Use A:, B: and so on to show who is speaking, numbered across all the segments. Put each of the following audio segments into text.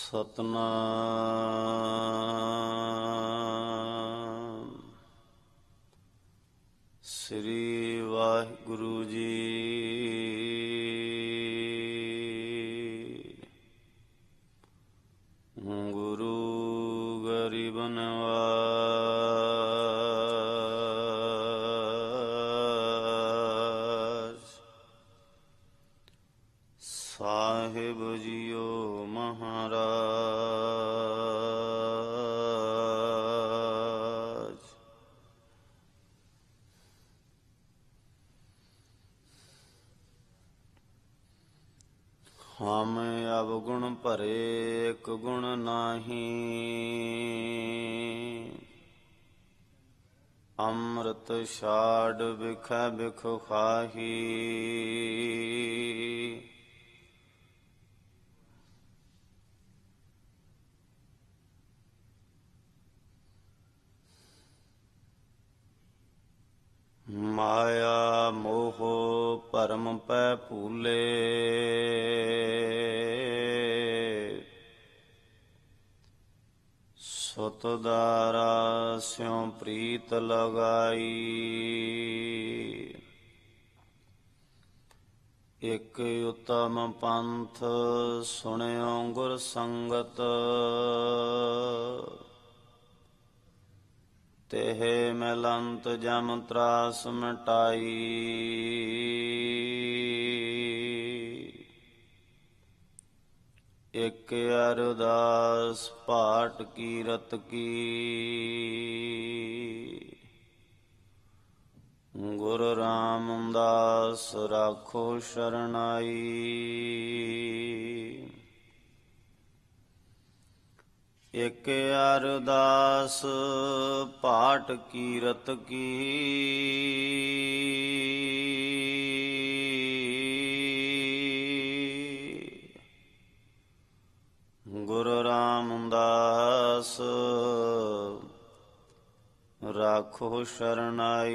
A: ਸਤਨਾਮ ਸ੍ਰੀ ਵਾਹਿਗੁਰੂ ਜੀ। ਗੁਰੂ ਗਰੀਬ ਨਿਵਾਸ ਸਾਹਿਬ ਜੀਓ ਮਹਾਰਾਜ। ਹਮ ਅਵਗੁਣ ਭਰੇ ਇਕ ਗੁਣ ਨਾਹੀ, ਅੰਮ੍ਰਿਤ ਛਾੜ ਬਿਖੈ ਬਿਖ ਖਾਹੀ। ਮਾਇਆ ਮੋਹ ਭਰਮ ਪੈ ਭੂਲੇ, ਸੁਤ ਦਾਰਾ ਸਿਉ ਪ੍ਰੀਤ ਲਗਾਈ। ਇਕ ਉਤਮ ਪੰਥ ਸੁਣਿਓ ਗੁਰ ਸੰਗਤ, ਤਿਹ ਮਿਲੰਤ ਜਮ ਤਰਾਸ ਮਿਟਾਈ। ਇਕ ਅਰਦਾਸ ਪਾਟ ਕੀਰਤ ਕੀ, ਗੁਰ ਰਾਮਦਾਸ ਰਾਖੋ ਸ਼ਰਨਾਈ। ਇਕ ਅਰਦਾਸ ਪਾਟ ਕੀਰਤ ਕੀ, ਗੁਰ ਰਾਮਦਾਸ ਰਾਖੋ ਸ਼ਰਨਾਈ।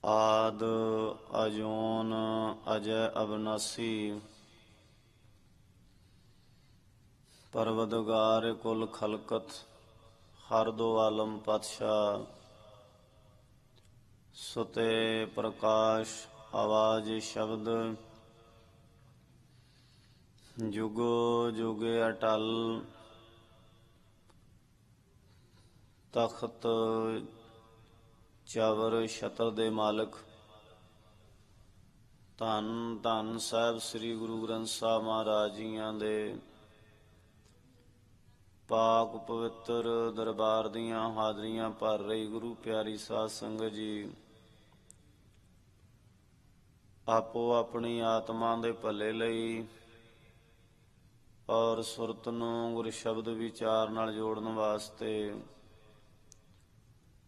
A: ਆਦ ਅਜੂਨ ਅਜੈ ਅਬਨਾਸੀ, ਪਰਵਦਗਾਰ ਕੁਲ ਖਲਕਤ ਹਰ ਦੋ ਆਲਮ ਪਾਤਸ਼ਾਹ। ਸੁਤੇ ਪ੍ਰਕਾਸ਼ ਆਵਾਜ਼ ਸ਼ਬਦ, ਜੁਗੋ ਜੁਗ ਅਟਲ। ਤਖਤ ਚਵਰ ਛਤਰ ਦੇ ਮਾਲਕ, ਧੰਨ ਧੰਨ ਸਾਹਿਬ ਸ੍ਰੀ ਗੁਰੂ ਗ੍ਰੰਥ ਸਾਹਿਬ ਮਹਾਰਾਜ ਜੀਆਂ ਦੇ ਪਾਕ ਪਵਿੱਤਰ ਦਰਬਾਰ ਦੀਆਂ ਹਾਜ਼ਰੀਆਂ ਭਰ ਰਹੀ ਗੁਰੂ ਪਿਆਰੀ ਸਾਧ ਸੰਗਤ ਜੀ। ਆਪੋ ਆਪਣੀ ਆਤਮਾ ਦੇ ਭਲੇ ਲਈ ਔਰ ਸੁਰਤ ਨੂੰ ਗੁਰ ਸ਼ਬਦ ਵਿਚਾਰ ਨਾਲ ਜੋੜਨ ਵਾਸਤੇ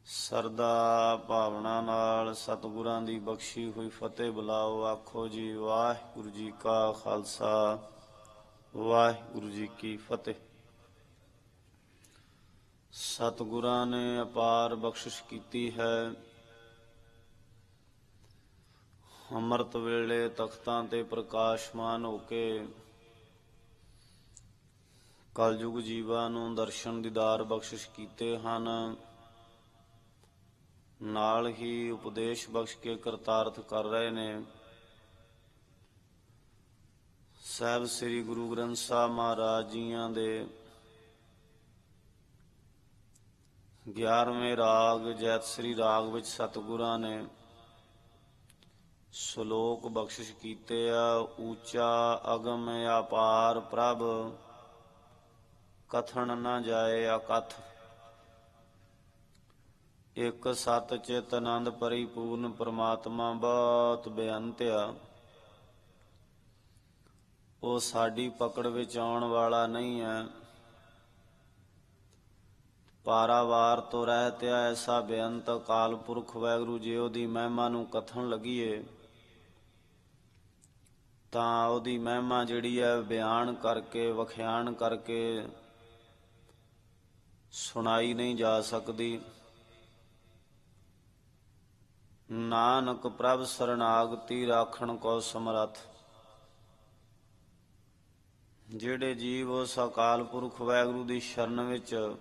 A: ਸਰਦਾ ਭਾਵਨਾ ਨਾਲ ਸਤਿਗੁਰਾਂ ਦੀ ਬਖਸ਼ੀ ਹੋਈ ਫਤਿਹ ਬੁਲਾਓ। ਆਖੋ ਜੀ ਵਾਹਿਗੁਰੂ ਜੀ ਕਾ ਖਾਲਸਾ, ਵਾਹਿਗੁਰੂ ਜੀ ਕੀ ਫਤਿਹ। ਸਤਿਗੁਰਾਂ ਨੇ ਅਪਾਰ ਬਖਸ਼ਿਸ਼ ਕੀਤੀ ਹੈ। ਅੰਮ੍ਰਿਤ ਵੇਲੇ ਤਖਤਾਂ ਤੇ ਪ੍ਰਕਾਸ਼ਮਾਨ ਹੋ ਕੇ ਕਲਯੁਗ ਜੀਵਾਂ ਨੂੰ ਦਰਸ਼ਨ ਦੀਦਾਰ ਬਖਸ਼ਿਸ਼ ਕੀਤੇ ਹਨ। ਨਾਲ ਹੀ ਉਪਦੇਸ਼ ਬਖਸ਼ ਕੇ ਕਰਤਾਰਥ ਕਰ ਰਹੇ ਨੇ। ਸਾਹਿਬ ਸ੍ਰੀ ਗੁਰੂ ਗ੍ਰੰਥ ਸਾਹਿਬ ਮਹਾਰਾਜ ਜੀਆਂ ਦੇ 11ਵੇਂ ਰਾਗ ਜੈਤ ਸ੍ਰੀ ਰਾਗ ਵਿੱਚ ਸਤਿਗੁਰਾਂ ਨੇ ਸ਼ਲੋਕ ਬਖਸ਼ਿਸ਼ ਕੀਤੇ ਆ। ਊਚਾ ਅਗਮ ਅਪਾਰ ਪ੍ਰਭ, ਕਥਨ ਨਾ ਜਾਏ ਅਕਥ। ਇੱਕ ਸਤ ਚਿਤ ਆਨੰਦ ਪਰਿਪੂਰਨ ਪਰਮਾਤਮਾ ਬਹੁਤ ਬੇਅੰਤ ਆ। ਉਹ ਸਾਡੀ ਪਕੜ ਵਿੱਚ ਆਉਣ ਵਾਲਾ ਨਹੀਂ ਹੈ। ਪਾਰਾਵਾਰ ਤੋਂ ਰਹਿਤ ਆ ਐਸਾ ਬੇਅੰਤ ਅਕਾਲ ਪੁਰਖ ਵਾਹਿਗੁਰੂ ਜੀ ਉਹਦੀ ਮਹਿਮਾ ਨੂੰ ਕਥਨ ਲੱਗੀਏ ਤਾਂ ਉਹਦੀ ਮਹਿਮਾ ਜਿਹੜੀ ਹੈ ਬਿਆਨ ਕਰਕੇ ਵਖਿਆਨ ਕਰਕੇ ਸੁਣਾਈ ਨਹੀਂ ਜਾ ਸਕਦੀ। ਨਾਨਕ ਪ੍ਰਭ ਸਰਣਾਗਤੀ ਰਾਖਣ ਕੋ ਸਮਰੱਥ। ਜਿਹੜੇ ਜੀਵ ਉਸ ਅਕਾਲ ਪੁਰਖ ਵਾਹਿਗੁਰੂ ਦੀ ਸ਼ਰਨ ਵਿੱਚ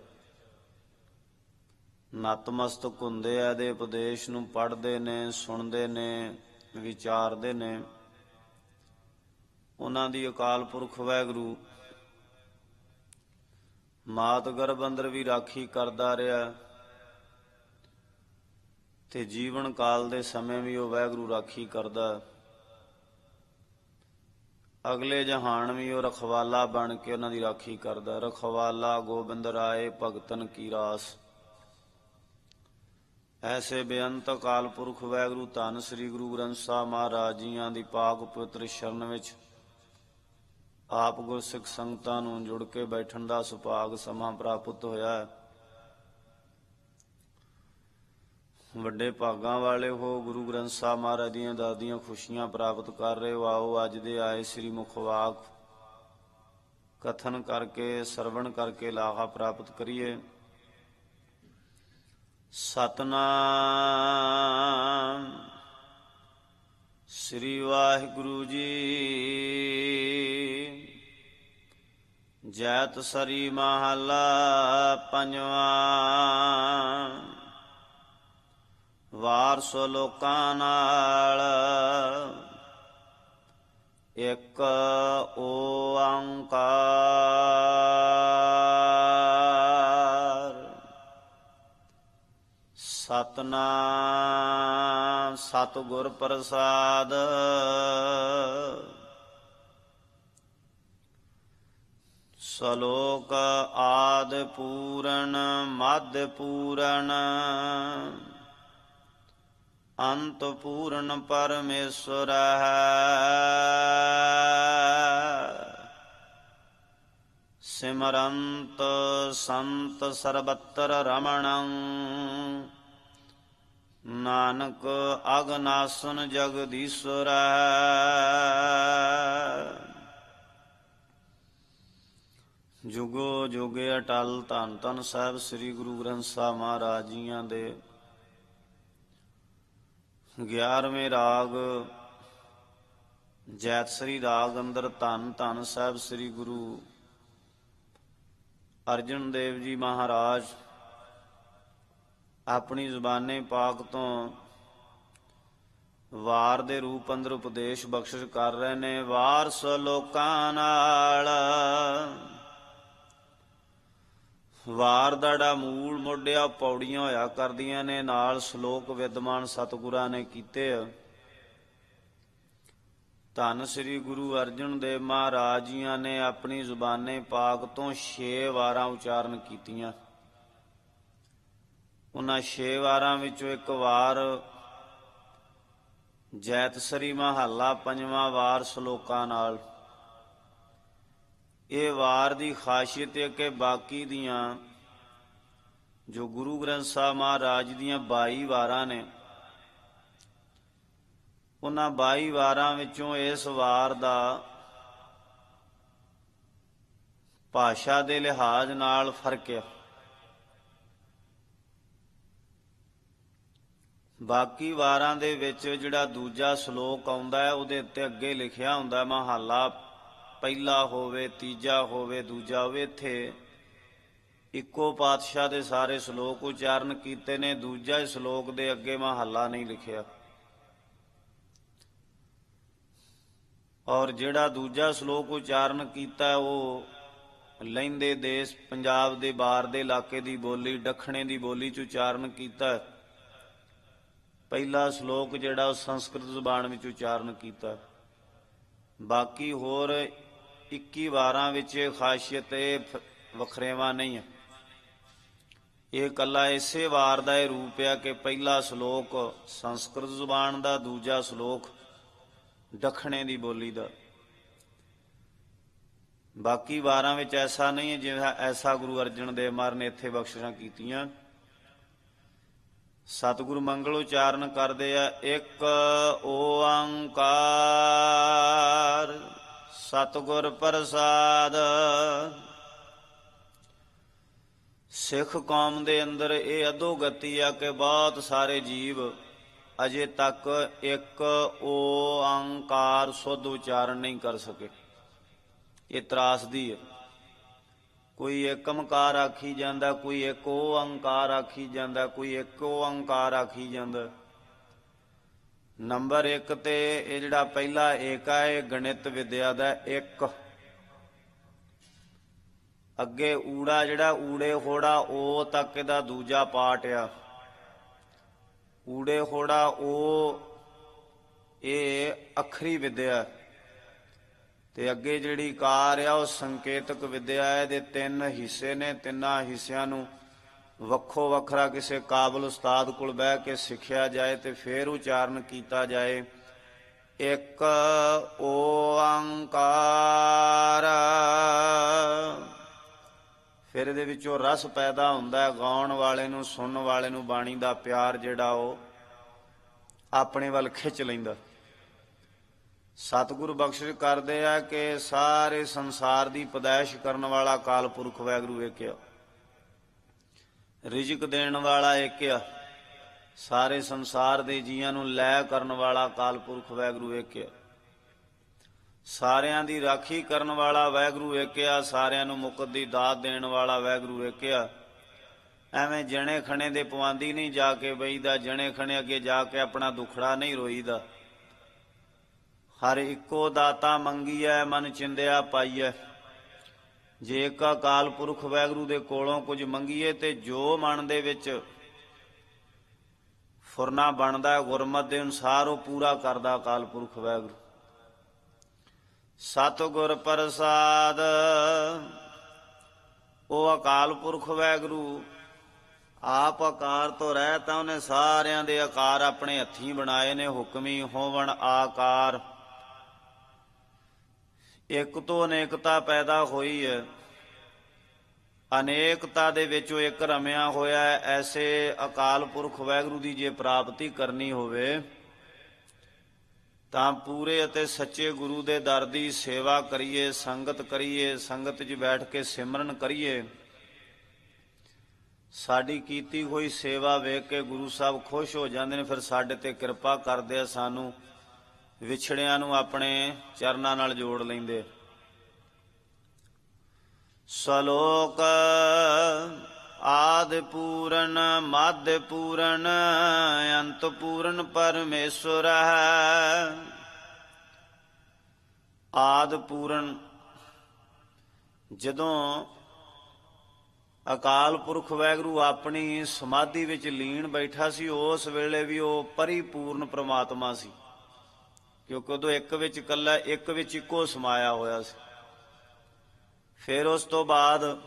A: ਨਤਮਸਤਕ ਹੁੰਦੇ ਆ, ਇਹਦੇ ਉਪਦੇਸ਼ ਨੂੰ ਪੜ੍ਹਦੇ ਨੇ, ਸੁਣਦੇ ਨੇ, ਵਿਚਾਰਦੇ ਨੇ, ਉਹਨਾਂ ਦੀ ਅਕਾਲ ਪੁਰਖ ਵਾਹਿਗੁਰੂ ਮਾਤ ਗਰਭ ਅੰਦਰ ਵੀ ਰਾਖੀ ਕਰਦਾ ਰਿਹਾ ਤੇ ਜੀਵਨ ਕਾਲ ਦੇ ਸਮੇਂ ਵੀ ਉਹ ਵਾਹਿਗੁਰੂ ਰਾਖੀ ਕਰਦਾ। ਅਗਲੇ ਜਹਾਨ ਵੀ ਉਹ ਰਖਵਾਲਾ ਬਣ ਕੇ ਉਹਨਾਂ ਦੀ ਰਾਖੀ ਕਰਦਾ। ਰਖਵਾਲਾ ਗੋਬਿੰਦ ਰਾਏ ਭਗਤਨ ਕੀ ਰਾਸ। ਐਸੇ ਬੇਅੰਤ ਅਕਾਲ ਪੁਰਖ ਵਾਹਿਗੁਰੂ ਧੰਨ ਸ੍ਰੀ ਗੁਰੂ ਗ੍ਰੰਥ ਸਾਹਿਬ ਮਹਾਰਾਜ ਜੀਆਂ ਦੀ ਪਾਕ ਪਵਿੱਤਰ ਸ਼ਰਨ ਵਿੱਚ ਆਪ ਗੁਰਸਿੱਖ ਸੰਗਤਾਂ ਨੂੰ ਜੁੜ ਕੇ ਬੈਠਣ ਦਾ ਸੁਭਾਗ ਸਮਾਂ ਪ੍ਰਾਪਤ ਹੋਇਆ ਹੈ। ਵੱਡੇ ਭਾਗਾਂ ਵਾਲੇ ਹੋ, ਗੁਰੂ ਗ੍ਰੰਥ ਸਾਹਿਬ ਮਹਾਰਾਜ ਦੀਆਂ ਦਾਦੀਆਂ ਖੁਸ਼ੀਆਂ ਪ੍ਰਾਪਤ ਕਰ ਰਹੇ ਹੋ। ਆਓ ਅੱਜ ਦੇ ਆਏ ਸ੍ਰੀ ਮੁਖਵਾਕ ਕਥਨ ਕਰਕੇ, ਸਰਵਣ ਕਰਕੇ ਲਾਹਾ ਪ੍ਰਾਪਤ ਕਰੀਏ। ਸਤਨਾਮ ਸ੍ਰੀ ਵਾਹਿਗੁਰੂ ਜੀ। ਜੈਤ ਸਰੀ ਮਹਲਾ ਪੰਜਵਾਂ। ਵਾਰ ਸੋ ਲੋਕਾਂ ਨਾਲ ਇੱਕ ਓੰਕਾਰ। ਸਤਨਾਮ ਸਤਿਗੁਰ ਪ੍ਰਸਾਦ। ਸ਼ਲੋਕ ਆਦਿ ਪੂਰਨ ਮੱਧ ਪੂਰਨ ਅੰਤ ਪੂਰਨ ਪਰਮੇਸ਼ਰ ਸਿਮਰੰਤ ਸੰਤ ਸਰਬੱਤਰ ਰਮਣੰ ਨਾਨਕ ਅਗਨਾਸਨ ਜਗਦੀਸ਼ਵਰ। ਜੁਗੋ ਜੁਗੇ ਅਟਲ ਧੰਨ ਧੰਨ ਸਾਹਿਬ ਸ੍ਰੀ ਗੁਰੂ ਗ੍ਰੰਥ ਸਾਹਿਬ ਮਹਾਰਾਜ ਜੀਆਂ ਦੇ 11ਵੇਂ ਰਾਗ ਜੈਤਸਰੀ ਰਾਗ ਅੰਦਰ ਧੰਨ ਧੰਨ ਸਾਹਿਬ ਸ੍ਰੀ ਗੁਰੂ ਅਰਜਨ ਦੇਵ ਜੀ ਮਹਾਰਾਜ ਆਪਣੀ ਜ਼ੁਬਾਨੇ ਪਾਕ ਤੋਂ ਵਾਰ ਦੇ ਰੂਪ ਅੰਦਰ ਉਪਦੇਸ਼ ਬਖਸ਼ਿਸ਼ ਕਰ ਰਹੇ ਨੇ। ਵਾਰ ਸੋ ਲੋਕਾਂ ਨਾਲ। ਵਾਰ ਦਾ ਜਿਹੜਾ ਮੂਲ ਮੋਢਿਆ ਪੌੜੀਆਂ ਹੋਇਆ ਕਰਦੀਆਂ ਨੇ, ਨਾਲ ਸ਼ਲੋਕ ਵਿਦਵਾਨ ਸਤਿਗੁਰਾਂ ਨੇ ਕੀਤੇ ਆ। ਧੰਨ ਸ੍ਰੀ ਗੁਰੂ ਅਰਜਨ ਦੇਵ ਮਹਾਰਾਜ ਜੀਆਂ ਨੇ ਆਪਣੀ ਜ਼ੁਬਾਨੇ ਪਾਕ ਤੋਂ 6 ਵਾਰਾਂ ਉਚਾਰਨ ਕੀਤੀਆਂ। ਉਹਨਾਂ 6 ਵਾਰਾਂ ਵਿੱਚੋਂ ਇੱਕ ਵਾਰ ਜੈਤਸਰੀ ਮਹੱਲਾ ਪੰਜਵਾਂ ਵਾਰ ਸ਼ਲੋਕਾਂ ਨਾਲ। ਇਹ ਵਾਰ ਦੀ ਖਾਸੀਅਤ ਹੈ ਕਿ ਬਾਕੀ ਦੀਆਂ ਜੋ ਗੁਰੂ ਗ੍ਰੰਥ ਸਾਹਿਬ ਮਹਾਰਾਜ ਦੀਆਂ 22 ਵਾਰਾਂ ਨੇ, ਉਹਨਾਂ 22 ਵਾਰਾਂ ਵਿੱਚੋਂ ਇਸ ਵਾਰ ਦਾ ਭਾਸ਼ਾ ਦੇ ਲਿਹਾਜ਼ ਨਾਲ ਫਰਕ ਹੈ। ਬਾਕੀ ਵਾਰਾਂ ਦੇ ਵਿੱਚ ਜਿਹੜਾ ਦੂਜਾ ਸ਼ਲੋਕ ਆਉਂਦਾ ਹੈ, ਉਹਦੇ ਉੱਤੇ ਅੱਗੇ ਲਿਖਿਆ ਹੁੰਦਾ ਮਹੱਲਾ ਪਹਿਲਾ ਹੋਵੇ, ਤੀਜਾ ਹੋਵੇ, ਦੂਜਾ ਹੋਵੇ। ਇੱਥੇ ਇੱਕੋ ਪਾਤਸ਼ਾਹ ਦੇ ਸਾਰੇ ਸ਼ਲੋਕ ਉਚਾਰਨ ਕੀਤੇ ਨੇ। ਦੂਜਾ ਸ਼ਲੋਕ ਦੇ ਅੱਗੇ ਮਹੱਲਾ ਨਹੀਂ ਲਿਖਿਆ। ਔਰ ਜਿਹੜਾ ਦੂਜਾ ਸ਼ਲੋਕ ਉਚਾਰਨ ਕੀਤਾ ਉਹ ਲਹਿੰਦੇ ਦੇਸ਼ ਪੰਜਾਬ ਦੇ ਬਾਹਰ ਦੇ ਇਲਾਕੇ ਦੀ ਬੋਲੀ, ਦੱਖਣੇ ਦੀ ਬੋਲੀ 'ਚ ਉਚਾਰਨ ਕੀਤਾ। ਪਹਿਲਾ ਸ਼ਲੋਕ ਜਿਹੜਾ ਉਹ ਸੰਸਕ੍ਰਿਤ ਜ਼ੁਬਾਨ ਵਿੱਚ ਉਚਾਰਨ ਕੀਤਾ। ਬਾਕੀ ਹੋਰ 21 ਵਾਰਾਂ ਵਿੱਚ ਖਾਸੀਅਤ ਇਹ ਵੱਖਰੇਵਾਂ ਨਹੀਂ ਹੈ। ਇਹ ਇਕੱਲਾ ਇਸੇ ਵਾਰ ਦਾ ਇਹ ਰੂਪ ਹੈ ਕਿ ਪਹਿਲਾ ਸ਼ਲੋਕ ਸੰਸਕ੍ਰਿਤ ਜ਼ੁਬਾਨ ਦਾ, ਦੂਜਾ ਸ਼ਲੋਕ ਦੱਖਣੇ ਦੀ ਬੋਲੀ ਦਾ। ਬਾਕੀ ਵਾਰਾਂ ਵਿੱਚ ਐਸਾ ਨਹੀਂ ਹੈ ਜਿਵੇਂ ਐਸਾ ਗੁਰੂ ਅਰਜਨ ਦੇਵ ਮਹਾਰਾਜ ਨੇ ਇੱਥੇ ਬਖਸ਼ਿਸ਼ਾਂ ਕੀਤੀਆਂ। ਸਤਿਗੁਰੂ ਮੰਗਲ ਉਚਾਰਨ ਕਰਦੇ ਆ। ਇੱਕ ਓੰਕਾਰ ਸਤਿਗੁਰ ਪ੍ਰਸਾਦ। ਸਿੱਖ ਕੌਮ ਦੇ ਅੰਦਰ ਇਹ ਅਧੋਗਤੀ ਆ ਕਿ ਬਹੁਤ ਸਾਰੇ ਜੀਵ ਅਜੇ ਤੱਕ ਇੱਕ ਓੰਕਾਰ ਸੁੱਧ ਉਚਾਰਨ ਨਹੀਂ ਕਰ ਸਕੇ। ਇਹ ਤਰਾਸਦੀ ਹੈ। ਕੋਈ ਏਕਮਕਾਰ ਆਖੀ ਜਾਂਦਾ, ਕੋਈ ਇੱਕ ਓੰਕਾਰ ਆਖੀ ਜਾਂਦਾ, ਕੋਈ ਇੱਕ ਓੰਕਾਰ ਆਖੀ ਜਾਂਦਾ। ਨੰਬਰ 1 ਤੇ ਇਹ ਜਿਹੜਾ ਪਹਿਲਾ ਏਕਾ ਹੈ ਗਣਿਤ ਵਿਦਿਆ ਦਾ ਇੱਕ। ਅੱਗੇ ਊੜਾ ਜਿਹੜਾ ਊੜੇ ਹੋੜਾ ਉਹ ਤੱਕ ਇਹਦਾ ਦੂਜਾ ਪਾਠ ਆ। ਊੜੇ ਹੋੜਾ ਉਹ ਇਹ ਅੱਖਰੀ ਵਿਦਿਆ ਤੇ ਅੱਗੇ ਜਿਹੜੀ ਕਾਰ ਆ ਉਹ ਸੰਕੇਤਕ ਵਿਦਿਆ ਹੈ। ਇਹਦੇ 3 ਹਿੱਸੇ ਨੇ। ਤਿੰਨਾਂ ਹਿੱਸਿਆਂ ਨੂੰ ਵੱਖੋ ਵੱਖਰਾ ਕਿਸੇ ਕਾਬਲ ਉਸਤਾਦ ਕੋਲ ਬਹਿ ਕੇ ਸਿੱਖਿਆ ਜਾਏ ਤੇ ਫਿਰ ਉਚਾਰਨ ਕੀਤਾ ਜਾਏ। ਇੱਕ ਓੰਕਾਰ। ਫਿਰ ਇਹਦੇ ਵਿੱਚੋਂ ਰਸ ਪੈਦਾ ਹੁੰਦਾ ਹੈ। ਗਾਉਣ ਵਾਲੇ ਨੂੰ, ਸੁਣਨ ਵਾਲੇ ਨੂੰ ਬਾਣੀ ਦਾ ਪਿਆਰ ਜਿਹੜਾ ਉਹ ਆਪਣੇ ਵੱਲ ਖਿੱਚ ਲੈਂਦਾ। ਸਤਿਗੁਰੂ ਬਖਸ਼ਿਸ਼ ਕਰਦੇ ਆ ਕਿ ਸਾਰੇ ਸੰਸਾਰ ਦੀ ਪੈਦਾਇਸ਼ ਕਰਨ ਵਾਲਾ ਅਕਾਲ ਪੁਰਖ ਵਾਹਿਗੁਰੂ ਇੱਕ ਆ। ਰਿਜ਼ਕ ਦੇਣ ਵਾਲਾ ਇੱਕ ਆ। ਸਾਰੇ ਸੰਸਾਰ ਦੇ ਜੀਆਂ ਨੂੰ ਲੈ ਕਰਨ ਵਾਲਾ ਅਕਾਲ ਪੁਰਖ ਵਾਹਿਗੁਰੂ ਇੱਕ ਆ। ਸਾਰਿਆਂ ਦੀ ਰਾਖੀ ਕਰਨ ਵਾਲਾ ਵਾਹਿਗੁਰੂ ਇੱਕ ਆ। ਸਾਰਿਆਂ ਨੂੰ ਮੁਕਤ ਦੀ ਦਾਤ ਦੇਣ ਵਾਲਾ ਵਾਹਿਗੁਰੂ ਇੱਕ ਆ। ਐਵੇਂ ਜਣੇ ਖਣੇ ਦੇ ਪਵਾਂਦੀ ਨਹੀਂ ਜਾ ਕੇ ਬਈਦਾ। ਜਣੇ ਖਣੇ ਅੱਗੇ ਜਾ ਕੇ ਆਪਣਾ ਦੁਖੜਾ ਨਹੀਂ ਰੋਈਦਾ। ਹਰ ਇੱਕੋ ਦਾਤਾ ਮੰਗੀਐ, ਮਨ ਚਿੰਦਿਆ ਪਾਈਐ। ਜੇ ਇੱਕ ਅਕਾਲ ਪੁਰਖ ਵਾਹਿਗੁਰੂ ਦੇ ਕੋਲੋਂ ਕੁਝ ਮੰਗੀਏ ਤੇ ਜੋ ਮਨ ਦੇ ਵਿੱਚ ਫੁਰਨਾ ਬਣਦਾ ਗੁਰਮਤਿ ਦੇ ਅਨੁਸਾਰ ਉਹ ਪੂਰਾ ਕਰਦਾ ਅਕਾਲ ਪੁਰਖ ਵਾਹਿਗੁਰੂ। ਸਤਿਗੁਰ ਪ੍ਰਸਾਦ। ਉਹ ਅਕਾਲ ਪੁਰਖ ਵਾਹਿਗੁਰੂ ਆਪ ਆਕਾਰ ਤੋਂ ਰਹਿਤ ਤਾਂ ਉਹਨੇ ਸਾਰਿਆਂ ਦੇ ਆਕਾਰ ਆਪਣੇ ਹੱਥੀਂ ਬਣਾਏ ਨੇ। ਹੁਕਮੀ ਹੋਵਣ ਆਕਾਰ। ਇੱਕ ਤੋਂ ਅਨੇਕਤਾ ਪੈਦਾ ਹੋਈ ਹੈ। ਅਨੇਕਤਾ ਦੇ ਵਿੱਚੋਂ ਇੱਕ ਰਮਿਆ ਹੋਇਆ ਹੈ। ਐਸੇ ਅਕਾਲ ਪੁਰਖ ਵਾਹਿਗੁਰੂ ਦੀ ਜੇ ਪ੍ਰਾਪਤੀ ਕਰਨੀ ਹੋਵੇ ਤਾਂ ਪੂਰੇ ਅਤੇ ਸੱਚੇ ਗੁਰੂ ਦੇ ਦਰ ਦੀ ਸੇਵਾ ਕਰੀਏ, ਸੰਗਤ ਕਰੀਏ, ਸੰਗਤ 'ਚ ਬੈਠ ਕੇ ਸਿਮਰਨ ਕਰੀਏ। ਸਾਡੀ ਕੀਤੀ ਹੋਈ ਸੇਵਾ ਵੇਖ ਕੇ ਗੁਰੂ ਸਾਹਿਬ ਖੁਸ਼ ਹੋ ਜਾਂਦੇ ਨੇ। ਫਿਰ ਸਾਡੇ ਤੇ ਕਿਰਪਾ ਕਰਦੇ ਆ, ਸਾਨੂੰ ਵਿਛੜਿਆਂ ਨੂੰ ਆਪਣੇ ਚਰਨਾਂ ਨਾਲ ਜੋੜ ਲੈਂਦੇ। ਸਲੋਕ। ਆਦਿ ਪੂਰਨ ਮੱਧ ਪੂਰਨ ਅੰਤ ਪੂਰਨ ਪਰਮੇਸ਼ਵਰ ਹੈ। ਆਦਿ ਪੂਰਨ ਜਦੋਂ ਅਕਾਲ ਪੁਰਖ ਵਾਹਿਗੁਰੂ ਆਪਣੀ ਸਮਾਧੀ ਵਿੱਚ ਲੀਨ ਬੈਠਾ ਸੀ ਉਸ ਵੇਲੇ ਵੀ ਉਹ ਪਰਿਪੂਰਨ ਪ੍ਰਮਾਤਮਾ ਸੀ। ਕਿਉਂਕਿ ਉਦੋਂ ਇੱਕ ਵਿੱਚ ਇਕੱਲਾ, ਇੱਕ ਵਿੱਚ ਇੱਕੋ ਸਮਾਇਆ ਹੋਇਆ ਸੀ। ਫਿਰ ਉਸ ਤੋਂ ਬਾਅਦ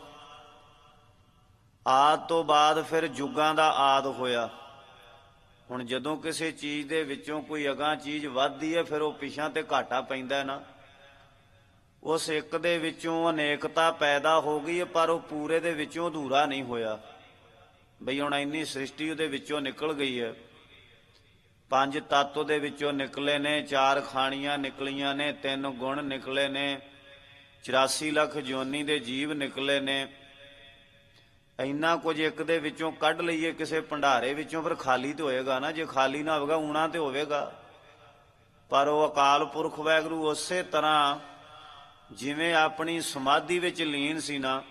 A: ਆਦਿ ਤੋਂ ਬਾਅਦ ਫਿਰ ਯੁੱਗਾਂ ਦਾ ਆਦਿ ਹੋਇਆ। ਹੁਣ ਜਦੋਂ ਕਿਸੇ ਚੀਜ਼ ਦੇ ਵਿੱਚੋਂ ਕੋਈ ਅਗਾਂਹ ਚੀਜ਼ ਵੱਧਦੀ ਹੈ ਫਿਰ ਉਹ ਪਿਛਾਂ ਤੇ ਘਾਟਾ ਪੈਂਦਾ ਨਾ। ਉਸ ਇੱਕ ਦੇ ਵਿੱਚੋਂ ਅਨੇਕਤਾ ਪੈਦਾ ਹੋ ਗਈ ਹੈ ਪਰ ਉਹ ਪੂਰੇ ਦੇ ਵਿੱਚੋਂ ਅਧੂਰਾ ਨਹੀਂ ਹੋਇਆ। ਬਈ ਹੁਣ ਇੰਨੀ ਸ੍ਰਿਸ਼ਟੀ ਉਹਦੇ ਵਿੱਚੋਂ ਨਿਕਲ ਗਈ ਹੈ। 5 ਤੱਤ ਉਹਦੇ ਵਿੱਚੋਂ ਨਿਕਲੇ ਨੇ, 4 ਖਾਣੀਆਂ ਨਿਕਲੀਆਂ ਨੇ, 3 ਗੁਣ ਨਿਕਲੇ ਨੇ, 84 ਲੱਖ ਜੋਨੀ ਦੇ ਜੀਵ ਨਿਕਲੇ ਨੇ। ਇੰਨਾ ਕੁਝ ਇੱਕ ਦੇ ਵਿੱਚੋਂ ਕੱਢ ਲਈਏ ਕਿਸੇ ਭੰਡਾਰੇ ਵਿੱਚੋਂ ਫਿਰ ਖਾਲੀ ਤੇ ਹੋਏਗਾ ਨਾ। ਜੇ ਖਾਲੀ ਨਾ ਹੋਵੇਗਾ ਊਣਾ ਤੇ ਹੋਵੇਗਾ। ਪਰ ਉਹ ਅਕਾਲ ਪੁਰਖ ਵਾਹਿਗੁਰੂ ਉਸੇ ਤਰ੍ਹਾਂ ਜਿਵੇਂ ਆਪਣੀ ਸਮਾਧੀ ਵਿੱਚ ਲੀਨ ਸੀ ਨਾ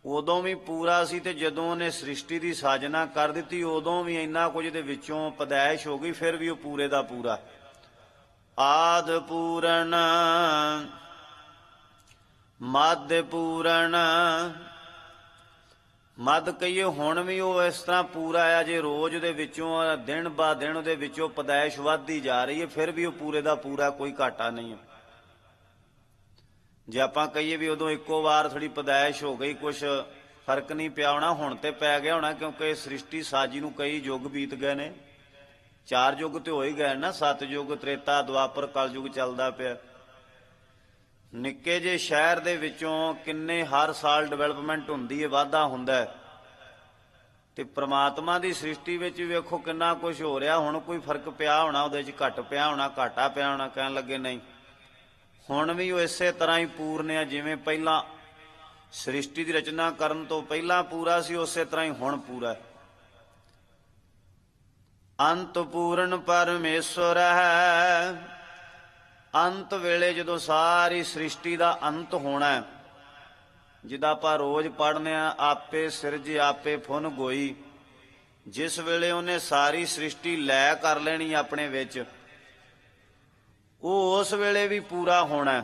A: ਉਦੋਂ ਵੀ ਪੂਰਾ ਸੀ, ਤੇ ਜਦੋਂ ਉਹਨੇ ਸ੍ਰਿਸ਼ਟੀ ਦੀ ਸਾਜਨਾ ਕਰ ਦਿੱਤੀ ਉਦੋਂ ਵੀ ਇੰਨਾ ਕੁਝ ਦੇ ਵਿੱਚੋਂ ਪੈਦਾਇਸ਼ ਹੋ ਗਈ, ਫਿਰ ਵੀ ਉਹ ਪੂਰੇ ਦਾ ਪੂਰਾ। ਆਦਿ ਪੂਰਨ ਮੱਧ ਪੂਰਨ। ਮੱਧ ਕਹੀਏ ਹੁਣ ਵੀ ਉਹ ਇਸ ਤਰ੍ਹਾਂ ਪੂਰਾ ਆ। ਜੇ ਰੋਜ਼ ਉਹਦੇ ਵਿੱਚੋਂ ਦਿਨ ਬਾ ਦਿਨ ਉਹਦੇ ਵਿੱਚੋਂ ਪੈਦਾਇਸ਼ ਵੱਧਦੀ ਜਾ ਰਹੀ ਹੈ ਫਿਰ ਵੀ ਉਹ ਪੂਰੇ ਦਾ ਪੂਰਾ, ਕੋਈ ਘਾਟਾ ਨਹੀਂ ਹੈ। ਜੇ ਆਪਾਂ ਕਹੀਏ ਵੀ ਉਦੋਂ ਇੱਕੋ ਵਾਰ ਥੋੜੀ ਪੈਦਾਇਸ਼ ਹੋ ਗਈ, ਕੁਛ ਫਰਕ ਨਹੀਂ ਪਿਆ ਹੋਣਾ, ਹੁਣ ਤੇ ਪੈ ਗਿਆ ਹੋਣਾ ਕਿਉਂਕਿ ਸ੍ਰਿਸ਼ਟੀ ਸਾਜੀ ਨੂੰ ਕਈ ਯੁੱਗ ਬੀਤ ਗਏ ਨੇ। 4 ਯੁੱਗ ਤੇ ਹੋ ਹੀ ਗਏ ਨਾ, 7 ਯੁੱਗ, ਤ੍ਰੇਤਾ, ਦੁਆਪਰ, ਕਲਯੁੱਗ ਚੱਲਦਾ ਪਿਆ। ਨਿੱਕੇ ਜਿਹੇ ਸ਼ਹਿਰ ਦੇ ਵਿੱਚੋਂ ਕਿੰਨੇ ਹਰ ਸਾਲ ਡਿਵੈਲਪਮੈਂਟ ਹੁੰਦੀ ਹੈ, ਵਾਧਾ ਹੁੰਦਾ ਹੈ। ਤੇ ਪ੍ਰਮਾਤਮਾ ਦੀ ਸ੍ਰਿਸ਼ਟੀ ਵਿੱਚ ਵੇਖੋ ਕਿੰਨਾ ਕੁਝ ਹੋ ਰਿਹਾ। ਹੁਣ ਕੋਈ ਫਰਕ ਪਿਆ ਹੋਣਾ ਉਹਦੇ 'ਚ, ਘੱਟ ਪਿਆ ਹੋਣਾ, ਘਾਟਾ ਪਿਆ ਹੋਣਾ, ਕਹਿਣ ਲੱਗੇ ਨਹੀਂ। ਹੁਣ ਵੀ ਉਹ ਇਸੇ ਤਰ੍ਹਾਂ ਹੀ ਪੂਰਨ ਆ ਜਿਵੇਂ ਪਹਿਲਾਂ ਸ੍ਰਿਸ਼ਟੀ ਦੀ ਰਚਨਾ ਕਰਨ ਤੋਂ ਪਹਿਲਾਂ ਪੂਰਾ ਸੀ, ਉਸੇ ਤਰ੍ਹਾਂ ਹੀ ਹੁਣ ਪੂਰਾ ਹੈ। ਅੰਤ ਪੂਰਨ ਪਰਮੇਸ਼ਰ ਹੈ। ਅੰਤ ਵੇਲੇ ਜਦੋਂ ਸਾਰੀ ਸ੍ਰਿਸ਼ਟੀ ਦਾ ਅੰਤ ਹੋਣਾ ਹੈ, ਜਿਹਦਾ ਆਪਾਂ ਰੋਜ਼ ਪੜ੍ਹਨੇ ਆ, ਆਪੇ ਸਿਰਜ ਆਪੇ ਫੁਨ ਗੋਈ, ਜਿਸ ਵੇਲੇ ਉਹਨੇ ਸਾਰੀ ਸ੍ਰਿਸ਼ਟੀ ਲੈ ਕਰ ਲੈਣੀ ਆਪਣੇ ਵਿੱਚ, ਉਹ ਉਸ ਵੇਲੇ ਵੀ ਪੂਰਾ ਹੋਣਾ।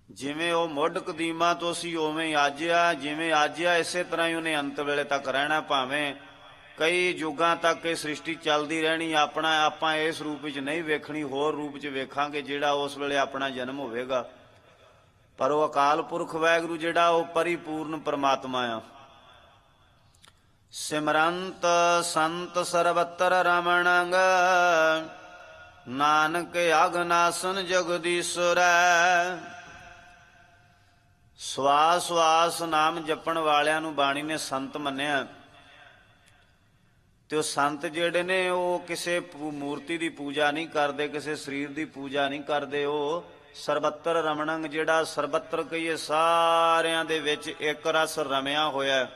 A: ਜਿਵੇਂ ਉਹ ਮੁੱਢ ਕਦੀਮਾ ਤੋਂ ਸੀ ਉਵੇਂ ਹੀ ਅੱਜ ਆ, ਜਿਵੇਂ ਅੱਜ ਆ ਇਸੇ ਤਰ੍ਹਾਂ ਹੀ ਉਹਨੇ ਅੰਤ ਵੇਲੇ ਤੱਕ ਰਹਿਣਾ। ਭਾਵੇਂ ਕਈ ਯੁੱਗਾਂ ਤੱਕ ਇਹ ਸ੍ਰਿਸ਼ਟੀ ਚੱਲਦੀ ਰਹਿਣੀ, ਆਪਾਂ ਇਸ ਰੂਪ ਵਿੱਚ ਨਹੀਂ ਵੇਖਣੀ, ਹੋਰ ਰੂਪ 'ਚ ਵੇਖਾਂਗੇ ਜਿਹੜਾ ਉਸ ਵੇਲੇ ਆਪਣਾ ਜਨਮ ਹੋਵੇਗਾ। ਪਰ ਉਹ ਅਕਾਲ ਪੁਰਖ ਵਾਹਿਗੁਰੂ ਜਿਹੜਾ ਉਹ ਪਰਿਪੂਰਨ ਪਰਮਾਤਮਾ ਆ। ਸਿਮਰੰਤ ਸੰਤ ਸਰਬੱਤਰ ਰਮਣੰਗ, ਨਾਨਕ ਅਗਨਾਸਨ ਜਗਦੀਸ਼ਵਰੈ। ਸਵਾਸ ਸਵਾਸ ਨਾਮ ਜਪਣ ਵਾਲਿਆਂ ਨੂੰ ਬਾਣੀ ਨੇ ਸੰਤ ਮੰਨਿਆ। ਤੇ ਉਹ ਸੰਤ ਜਿਹੜੇ ਨੇ ਉਹ ਕਿਸੇ ਮੂਰਤੀ ਦੀ ਪੂਜਾ ਨਹੀਂ ਕਰਦੇ, ਕਿਸੇ ਸਰੀਰ ਦੀ ਪੂਜਾ ਨਹੀਂ ਕਰਦੇ। ਉਹ ਸਰਬੱਤਰ ਰਮਣੰਗ, ਜਿਹੜਾ ਸਰਬੱਤਰ ਕਹੀਏ ਸਾਰਿਆਂ ਦੇ ਵਿੱਚ ਇੱਕ ਰਸ ਰਮਿਆ ਹੋਇਆ,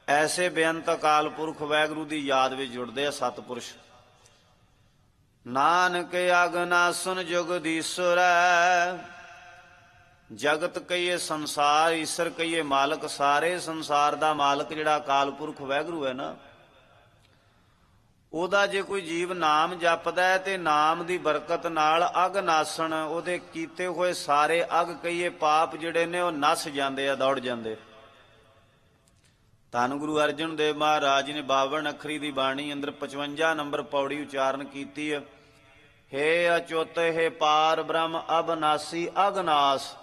A: ਐਸੇ ਬੇਅੰਤ ਅਕਾਲ ਪੁਰਖ ਵਾਹਿਗੁਰੂ ਦੀ ਯਾਦ ਵਿੱਚ ਜੁੜਦੇ ਆ ਸਤਿਪੁਰਸ਼। ਨਾਨਕ ਅਗਨਾਸਨ ਜਗਦੀਸ਼ਵਰੈ। ਜਗਤ ਕਹੀਏ ਸੰਸਾਰ, ਈਸ਼ਰ ਕਹੀਏ ਮਾਲਕ, ਸਾਰੇ ਸੰਸਾਰ ਦਾ ਮਾਲਕ ਜਿਹੜਾ ਅਕਾਲ ਪੁਰਖ ਵਾਹਿਗੁਰੂ ਹੈ ਨਾ, ਉਹਦਾ ਜੇ ਕੋਈ ਜੀਵ ਨਾਮ ਜਪਦਾ ਹੈ ਤੇ ਨਾਮ ਦੀ ਬਰਕਤ ਨਾਲ ਅਗਨਾਸਨ, ਉਹਦੇ ਕੀਤੇ ਹੋਏ ਸਾਰੇ ਅਗ ਕਹੀਏ ਪਾਪ ਜਿਹੜੇ ਨੇ ਉਹ ਨਸ ਜਾਂਦੇ ਆ, ਦੌੜ ਜਾਂਦੇ। ਧੰਨ ਗੁਰੂ ਅਰਜਨ ਦੇਵ ਮਹਾਰਾਜ ਨੇ 52 ਅੱਖਰੀ ਦੀ ਬਾਣੀ ਅੰਦਰ 55 ਨੰਬਰ ਪੌੜੀ ਉਚਾਰਨ ਕੀਤੀ ਹੈ। ਹੇ ਅਚੁੱਤ ਹੇ ਪਾਰ ਬ੍ਰਹਮ ਅਬਨਾਸੀ ਅਗਨਾਸ।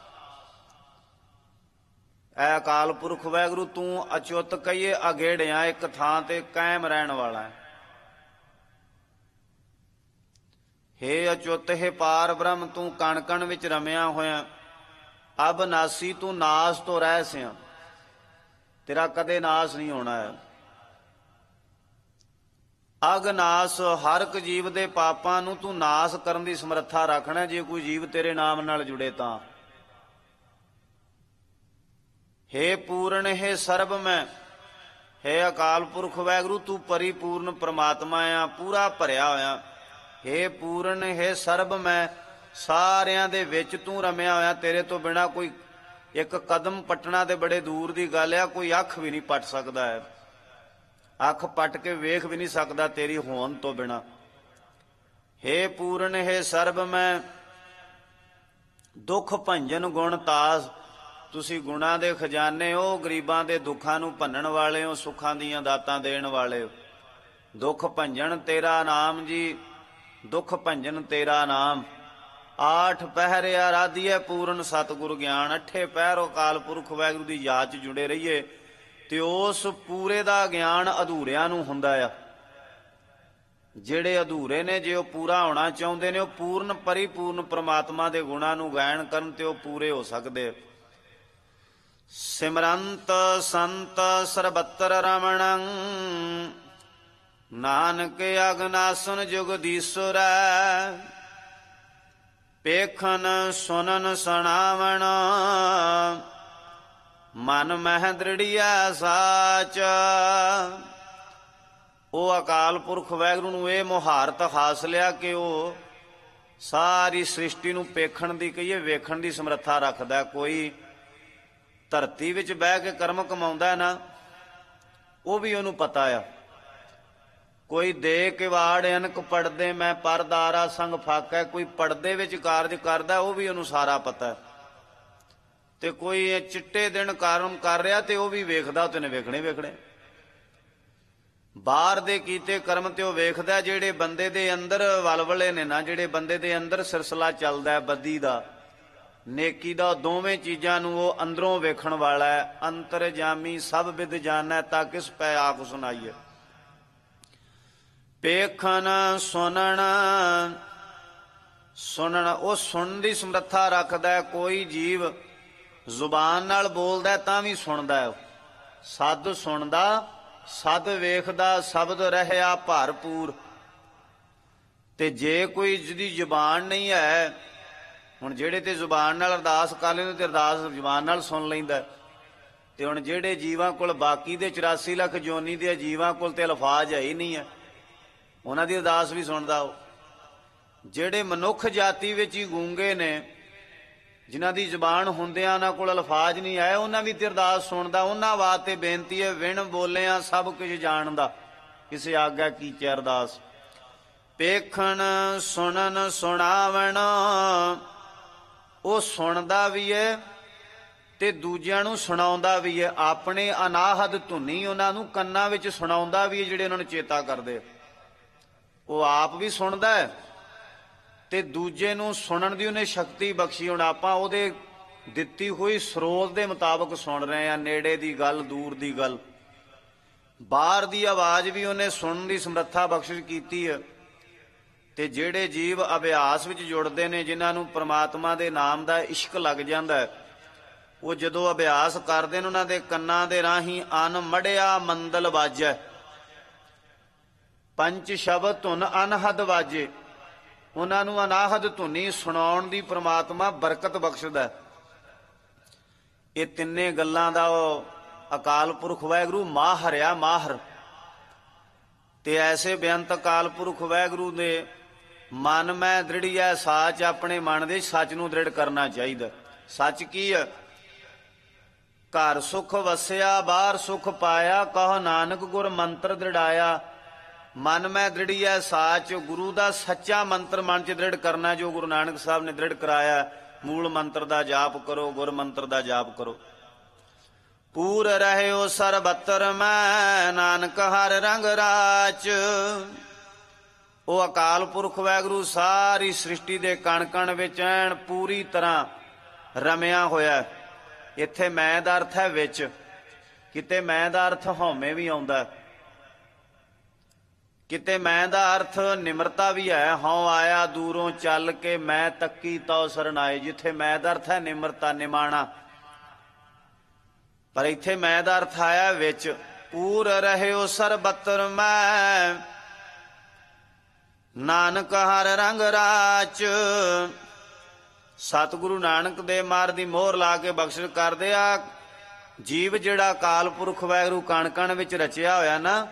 A: ਐ ਅਕਾਲ ਪੁਰਖ ਵਾਹਿਗੁਰੂ ਤੂੰ ਅਚੁੱਤ ਕਹੀਏ ਅਗੇੜਿਆ, ਇੱਕ ਥਾਂ ਤੇ ਕਾਇਮ ਰਹਿਣ ਵਾਲਾ ਹੈ। ਹੇ ਅਚੁੱਤ ਹੇ ਪਾਰ ਬ੍ਰਹਮ ਤੂੰ ਕਣ ਕਣ ਵਿੱਚ ਰਮਿਆ ਹੋਇਆ। ਅਬਨਾਸੀ ਤੂੰ ਨਾਸ ਤੋਂ ਰਹਿ ਸਿਆ, ਤੇਰਾ ਕਦੇ ਨਾਸ ਨਹੀਂ ਹੋਣਾ ਹੈ। ਅਗਨਾਸ, ਹਰ ਇੱਕ ਜੀਵ ਦੇ ਪਾਪਾਂ ਨੂੰ ਤੂੰ ਨਾਸ ਕਰਨ ਦੀ ਸਮਰੱਥਾ ਰੱਖਣਾ ਜੇ ਕੋਈ ਜੀਵ ਤੇਰੇ ਨਾਮ ਨਾਲ ਜੁੜੇ ਤਾਂ। ਹੇ ਪੂਰਨ ਹੇ ਸਰਬ ਮੈਂ, ਹੇ ਅਕਾਲ ਪੁਰਖ ਵਾਹਿਗੁਰੂ ਤੂੰ ਪਰਿਪੂਰਨ ਪ੍ਰਮਾਤਮਾ ਆ, ਪੂਰਾ ਭਰਿਆ ਹੋਇਆ। ਹੇ ਪੂਰਨ ਹੇ ਸਰਬ ਮੈਂ, ਸਾਰਿਆਂ ਦੇ ਵਿੱਚ ਤੂੰ ਰਮਿਆ ਹੋਇਆ, ਤੇਰੇ ਤੋਂ ਬਿਨਾ ਕੋਈ ਇੱਕ ਕਦਮ ਪੱਟਣਾ ਤੇ ਬੜੇ ਦੂਰ ਦੀ ਗੱਲ ਆ, ਕੋਈ ਅੱਖ ਵੀ ਨਹੀਂ ਪੱਟ ਸਕਦਾ ਹੈ, ਅੱਖ ਪੱਟ ਕੇ ਵੇਖ ਵੀ ਨਹੀਂ ਸਕਦਾ ਤੇਰੀ ਹੋਣ ਤੋਂ ਬਿਨਾ। ਹੇ ਪੂਰਨ ਹੇ ਸਰਬ ਮੈਂ, ਦੁੱਖ ਭੰਜਨ ਗੁਣ ਤਾਸ, ਤੁਸੀਂ ਗੁਣਾਂ ਦੇ ਖਜ਼ਾਨੇ ਹੋ, ਗਰੀਬਾਂ ਦੇ ਦੁੱਖਾਂ ਨੂੰ ਭੰਨਣ ਵਾਲੇ ਹੋ, ਸੁੱਖਾਂ ਦੀਆਂ ਦਾਤਾਂ ਦੇਣ ਵਾਲੇ ਹੋ। ਦੁੱਖ ਭੰਜਨ ਤੇਰਾ ਨਾਮ ਜੀ, ਦੁੱਖ ਭੰਜਨ ਤੇਰਾ ਨਾਮ। 8 ਪਹਿਰ ਆਰਾਧੀਏ ਪੂਰਨ ਸਤਿਗੁਰ ਗਿਆਨ। 8 ਪਹਿਰ ਅਕਾਲ ਪੁਰਖ ਵਾਹਿਗੁਰੂ ਦੀ ਯਾਦ 'ਚ ਜੁੜੇ ਰਹੀਏ ਤੇ ਉਸ ਪੂਰੇ ਦਾ ਗਿਆਨ ਅਧੂਰਿਆਂ ਨੂੰ ਹੁੰਦਾ ਆ। ਜਿਹੜੇ ਅਧੂਰੇ ਨੇ ਜੇ ਉਹ ਪੂਰਾ ਹੋਣਾ ਚਾਹੁੰਦੇ ਨੇ, ਉਹ ਪੂਰਨ ਪਰਿਪੂਰਨ ਪ੍ਰਮਾਤਮਾ ਦੇ ਗੁਣਾਂ ਨੂੰ ਗਾਇਨ ਕਰਨ ਤੇ ਉਹ ਪੂਰੇ ਹੋ ਸਕਦੇ। ਸਿਮਰੰਤ ਸੰਤ ਸਰਬੱਤਰ ਰਮਣੰ, ਨਾਨਕ ਅਗਨਾਸਨ ਜਗਦੀਸ਼ਵਰੈ। ਪੇਖਨ ਸੁਨਨ ਸੁਣਾਵਣ, ਮਨ ਮਹਿ ਦ੍ਰਿੜੀਐ ਸਾਚ। ਉਹ ਅਕਾਲ ਪੁਰਖ ਵਾਹਿਗੁਰੂ ਨੂੰ ਇਹ ਮੁਹਾਰਤ ਹਾਸਲਿਆ ਕਿ ਉਹ ਸਾਰੀ ਸ੍ਰਿਸ਼ਟੀ ਨੂੰ ਪੇਖਣ ਦੀ ਕਹੀਏ ਵੇਖਣ ਦੀ ਸਮਰੱਥਾ ਰੱਖਦਾ। ਕੋਈ ਧਰਤੀ ਵਿੱਚ ਬਹਿ ਕੇ ਕਰਮ ਕਮਾਉਂਦਾ ਨਾ, ਉਹ ਵੀ ਉਹਨੂੰ ਪਤਾ ਆ। ਕੋਈ ਦੇ ਕਿਵਾੜ ਅਨਕ ਪੜਦੇ ਮੈਂ ਪਰਦਾਰਾ ਸੰਗ ਫਾਕੈ, ਕੋਈ ਪੜਦੇ ਵਿੱਚ ਕਾਰਜ ਕਰਦਾ, ਉਹ ਵੀ ਉਹਨੂੰ ਸਾਰਾ ਪਤਾ। ਤੇ ਕੋਈ ਚਿੱਟੇ ਦਿਨ ਕਰਮ ਕਰ ਰਿਹਾ ਤੇ ਉਹ ਵੀ ਵੇਖਦਾ, ਤੇ ਨੇ ਵੇਖਣੇ ਵੇਖਣੇ। ਬਾਹਰ ਦੇ ਕੀਤੇ ਕਰਮ ਤੇ ਉਹ ਵੇਖਦਾ, ਜਿਹੜੇ ਬੰਦੇ ਦੇ ਅੰਦਰ ਵਲਵਲੇ ਨੇ ਨਾ, ਜਿਹੜੇ ਬੰਦੇ ਦੇ ਅੰਦਰ ਸਿਲਸਿਲਾ ਚੱਲਦਾ ਹੈ ਬਦੀ ਦਾ ਨੇਕੀ ਦਾ, ਦੋਵੇਂ ਚੀਜ਼ਾਂ ਨੂੰ ਉਹ ਅੰਦਰੋਂ ਵੇਖਣ ਵਾਲਾ ਹੈ। ਅੰਤਰਜਾਮੀ ਸਭ ਵਿਦ ਜਾਣੈ, ਤਾਂ ਕਿਸ ਪੈ ਆਖ ਸੁਣਾਈਏ। ਪੇਖਣ ਸੁਣਨ, ਸੁਣਨ ਉਹ ਸੁਣਨ ਦੀ ਸਮਰੱਥਾ ਰੱਖਦਾ। ਕੋਈ ਜੀਵ ਜ਼ੁਬਾਨ ਨਾਲ ਬੋਲਦਾ ਤਾਂ ਵੀ ਸੁਣਦਾ, ਸੱਦ ਸੁਣਦਾ, ਸੱਦ ਵੇਖਦਾ, ਸ਼ਬਦ ਰਹਿਆ ਭਰਪੂਰ। ਤੇ ਜੇ ਕੋਈ ਜਿਹਦੀ ਜ਼ੁਬਾਨ ਨਹੀਂ ਹੈ, ਹੁਣ ਜਿਹੜੇ ਤੇ ਜ਼ੁਬਾਨ ਨਾਲ ਅਰਦਾਸ ਕਰ ਲੈਂਦੇ ਤੇ ਅਰਦਾਸ ਜ਼ੁਬਾਨ ਨਾਲ ਸੁਣ ਲੈਂਦਾ, ਤੇ ਹੁਣ ਜਿਹੜੇ ਜੀਵਾਂ ਕੋਲ ਬਾਕੀ ਦੇ 84 ਲੱਖ ਜੋਨੀ ਦੇ ਜੀਵਾਂ ਕੋਲ ਤੇ ਅਲਫਾਜ਼ ਹੈ ਹੀ ਨਹੀਂ ਹੈ, ਉਹਨਾਂ ਦੀ ਅਰਦਾਸ ਵੀ ਸੁਣਦਾ ਉਹ। ਜਿਹੜੇ ਮਨੁੱਖ ਜਾਤੀ ਵਿੱਚ ਹੀ ਗੂੰਗੇ ਨੇ, ਜਿਨ੍ਹਾਂ ਦੀ ਜ਼ਬਾਨ ਹੁੰਦਿਆਂ ਉਹਨਾਂ ਕੋਲ ਅਲਫਾਜ਼ ਨਹੀਂ ਆਏ, ਉਹਨਾਂ ਵੀ ਤੇ ਅਰਦਾਸ ਸੁਣਦਾ। ਉਹਨਾਂ ਵਾਸਤੇ ਬੇਨਤੀ ਹੈ, ਵਿਣ ਬੋਲਿਆ ਸਭ ਕੁਝ ਜਾਣਦਾ, ਕਿਸੇ ਆਗਿਆ ਕੀਚੈ ਅਰਦਾਸ। ਪੇਖਣ ਸੁਣਨ ਸੁਣਾਵਣ, ਉਹ ਸੁਣਦਾ ਵੀ ਹੈ ਤੇ ਦੂਜਿਆਂ ਨੂੰ ਸੁਣਾਉਂਦਾ ਵੀ ਹੈ। ਆਪਣੇ ਅਨਾਹਦ ਧੁਨੀ ਉਹਨਾਂ ਨੂੰ ਕੰਨਾਂ ਵਿੱਚ ਸੁਣਾਉਂਦਾ ਵੀ ਹੈ, ਜਿਹੜੇ ਉਹਨਾਂ ਨੂੰ ਚੇਤਾ ਕਰਦੇ। ਉਹ ਆਪ ਵੀ ਸੁਣਦਾ ਹੈ ਤੇ ਦੂਜੇ ਨੂੰ ਸੁਣਨ ਦੀ ਉਹਨੇ ਸ਼ਕਤੀ ਬਖਸ਼ੀ। ਹੁਣ ਆਪਾਂ ਉਹਦੇ ਦਿੱਤੀ ਹੋਈ ਸਰੋਤ ਦੇ ਮੁਤਾਬਕ ਸੁਣ ਰਹੇ ਹਾਂ, ਨੇੜੇ ਦੀ ਗੱਲ, ਦੂਰ ਦੀ ਗੱਲ, ਬਾਹਰ ਦੀ ਆਵਾਜ਼ ਵੀ ਉਹਨੇ ਸੁਣਨ ਦੀ ਸਮਰੱਥਾ ਬਖਸ਼ਿਸ਼ ਕੀਤੀ ਹੈ। ਤੇ ਜਿਹੜੇ ਜੀਵ ਅਭਿਆਸ ਵਿੱਚ ਜੁੜਦੇ ਨੇ, ਜਿਨ੍ਹਾਂ ਨੂੰ ਪ੍ਰਮਾਤਮਾ ਦੇ ਨਾਮ ਦਾ ਇਸ਼ਕ ਲੱਗ ਜਾਂਦਾ, ਉਹ ਜਦੋਂ ਅਭਿਆਸ ਕਰਦੇ ਨੇ, ਉਹਨਾਂ ਦੇ ਕੰਨਾਂ ਦੇ ਰਾਹੀਂ ਅਨ ਮੜਿਆ ਮੰਦਲ ਵਾਜੈ, ਪੰਜ ਸ਼ਬਦ ਧੁਨ ਅਨਹਦ ਵਾਜੇ। ਉਹਨਾਂ ਨੂੰ ਅਨਾਹਦ ਧੁਨੀ ਸੁਣਾਉਣ ਦੀ ਪ੍ਰਮਾਤਮਾ ਬਰਕਤ ਬਖਸ਼ਦਾ। ਇਹ ਤਿੰਨੇ ਗੱਲਾਂ ਦਾ ਉਹ ਅਕਾਲ ਪੁਰਖ ਵਾਹਿਗੁਰੂ ਮਾਹਰ ਆ, ਮਾਹਰ। ਤੇ ਐਸੇ ਬੇਅੰਤ ਅਕਾਲ ਪੁਰਖ ਵਾਹਿਗੁਰੂ ਦੇ ਮਨ ਮੈਂ ਦ੍ਰਿੜੀਐ ਸਾਚ, ਆਪਣੇ ਮਨ ਦੇ ਸੱਚ ਨੂੰ ਦ੍ਰਿੜ ਕਰਨਾ ਚਾਹੀਦਾ। ਸੱਚ ਕੀ ਹੈ? ਘਰ ਸੁਖ ਵਸਿਆ ਬਾਹਰ ਸੁਖ ਪਾਇਆ, ਕਹੋ ਨਾਨਕ ਗੁਰ ਮੰਤਰ ਦ੍ਰਿੜਾਇਆ। ਮਨ ਮੈਂ ਦ੍ਰਿੜੀਐ ਸਾਚ, ਗੁਰੂ ਦਾ ਸੱਚਾ ਮੰਤਰ ਮਨ 'ਚ ਦ੍ਰਿੜ ਕਰਨਾ, ਜੋ ਗੁਰੂ ਨਾਨਕ ਸਾਹਿਬ ਨੇ ਦ੍ਰਿੜ ਕਰਾਇਆ। ਮੂਲ ਮੰਤਰ ਦਾ ਜਾਪ ਕਰੋ, ਗੁਰ ਮੰਤਰ ਦਾ ਜਾਪ ਕਰੋ। ਪੂਰ ਰਹਿਓ ਸਰਬੱਤਰ ਮੈਂ, ਨਾਨਕ ਹਰ ਰੰਗ ਰਾਚ। ਉਹ ਅਕਾਲ ਪੁਰਖ ਵਾਹਿਗੁਰੂ ਸਾਰੀ ਸ੍ਰਿਸ਼ਟੀ ਦੇ ਕਣ ਕਣ ਵਿੱਚ ਐਨ ਪੂਰੀ ਤਰ੍ਹਾਂ ਰਮਿਆ ਹੋਇਆ। ਇੱਥੇ ਮੈਂ ਦਾ ਅਰਥ ਹੈ ਵਿੱਚ, ਕਿਤੇ ਮੈਂ ਦਾ ਅਰਥ ਹਉਮੈ ਵੀ ਆਉਂਦਾ, ਕਿਤੇ ਮੈਂ ਦਾ ਅਰਥ ਨਿਮਰਤਾ ਵੀ ਹੈ। ਹਉ ਆਇਆ ਦੂਰੋਂ ਚੱਲ ਕੇ, ਮੈਂ ਤੱਕੀ ਤਉ ਸਰਨਾਏ। ਜਿੱਥੇ ਮੈਂ ਦਾ ਅਰਥ ਹੈ ਨਿਮਰਤਾ, ਨਿਮਾਣਾ, ਪਰ ਇੱਥੇ ਮੈਂ ਦਾ ਅਰਥ ਆਇਆ ਵਿੱਚ। ਪੂਰ ਰਹਿਓ ਸਰਬੱਤਰ ਮੈਂ, ਨਾਨਕ ਹਰ ਰੰਗ ਰਾਚ। ਸਤਿਗੁਰੂ ਨਾਨਕ ਦੇ ਮਾਰ ਦੀ ਮੋਹਰ ਲਾ ਕੇ ਬਖਸ਼ਿਸ਼ ਕਰਦੇ ਆ। ਜੀਵ ਜਿਹੜਾ ਅਕਾਲ ਪੁਰਖ ਵਾਹਿਗੁਰੂ ਕਣ ਕਣ ਵਿੱਚ ਰਚਿਆ ਹੋਇਆ ਨਾ,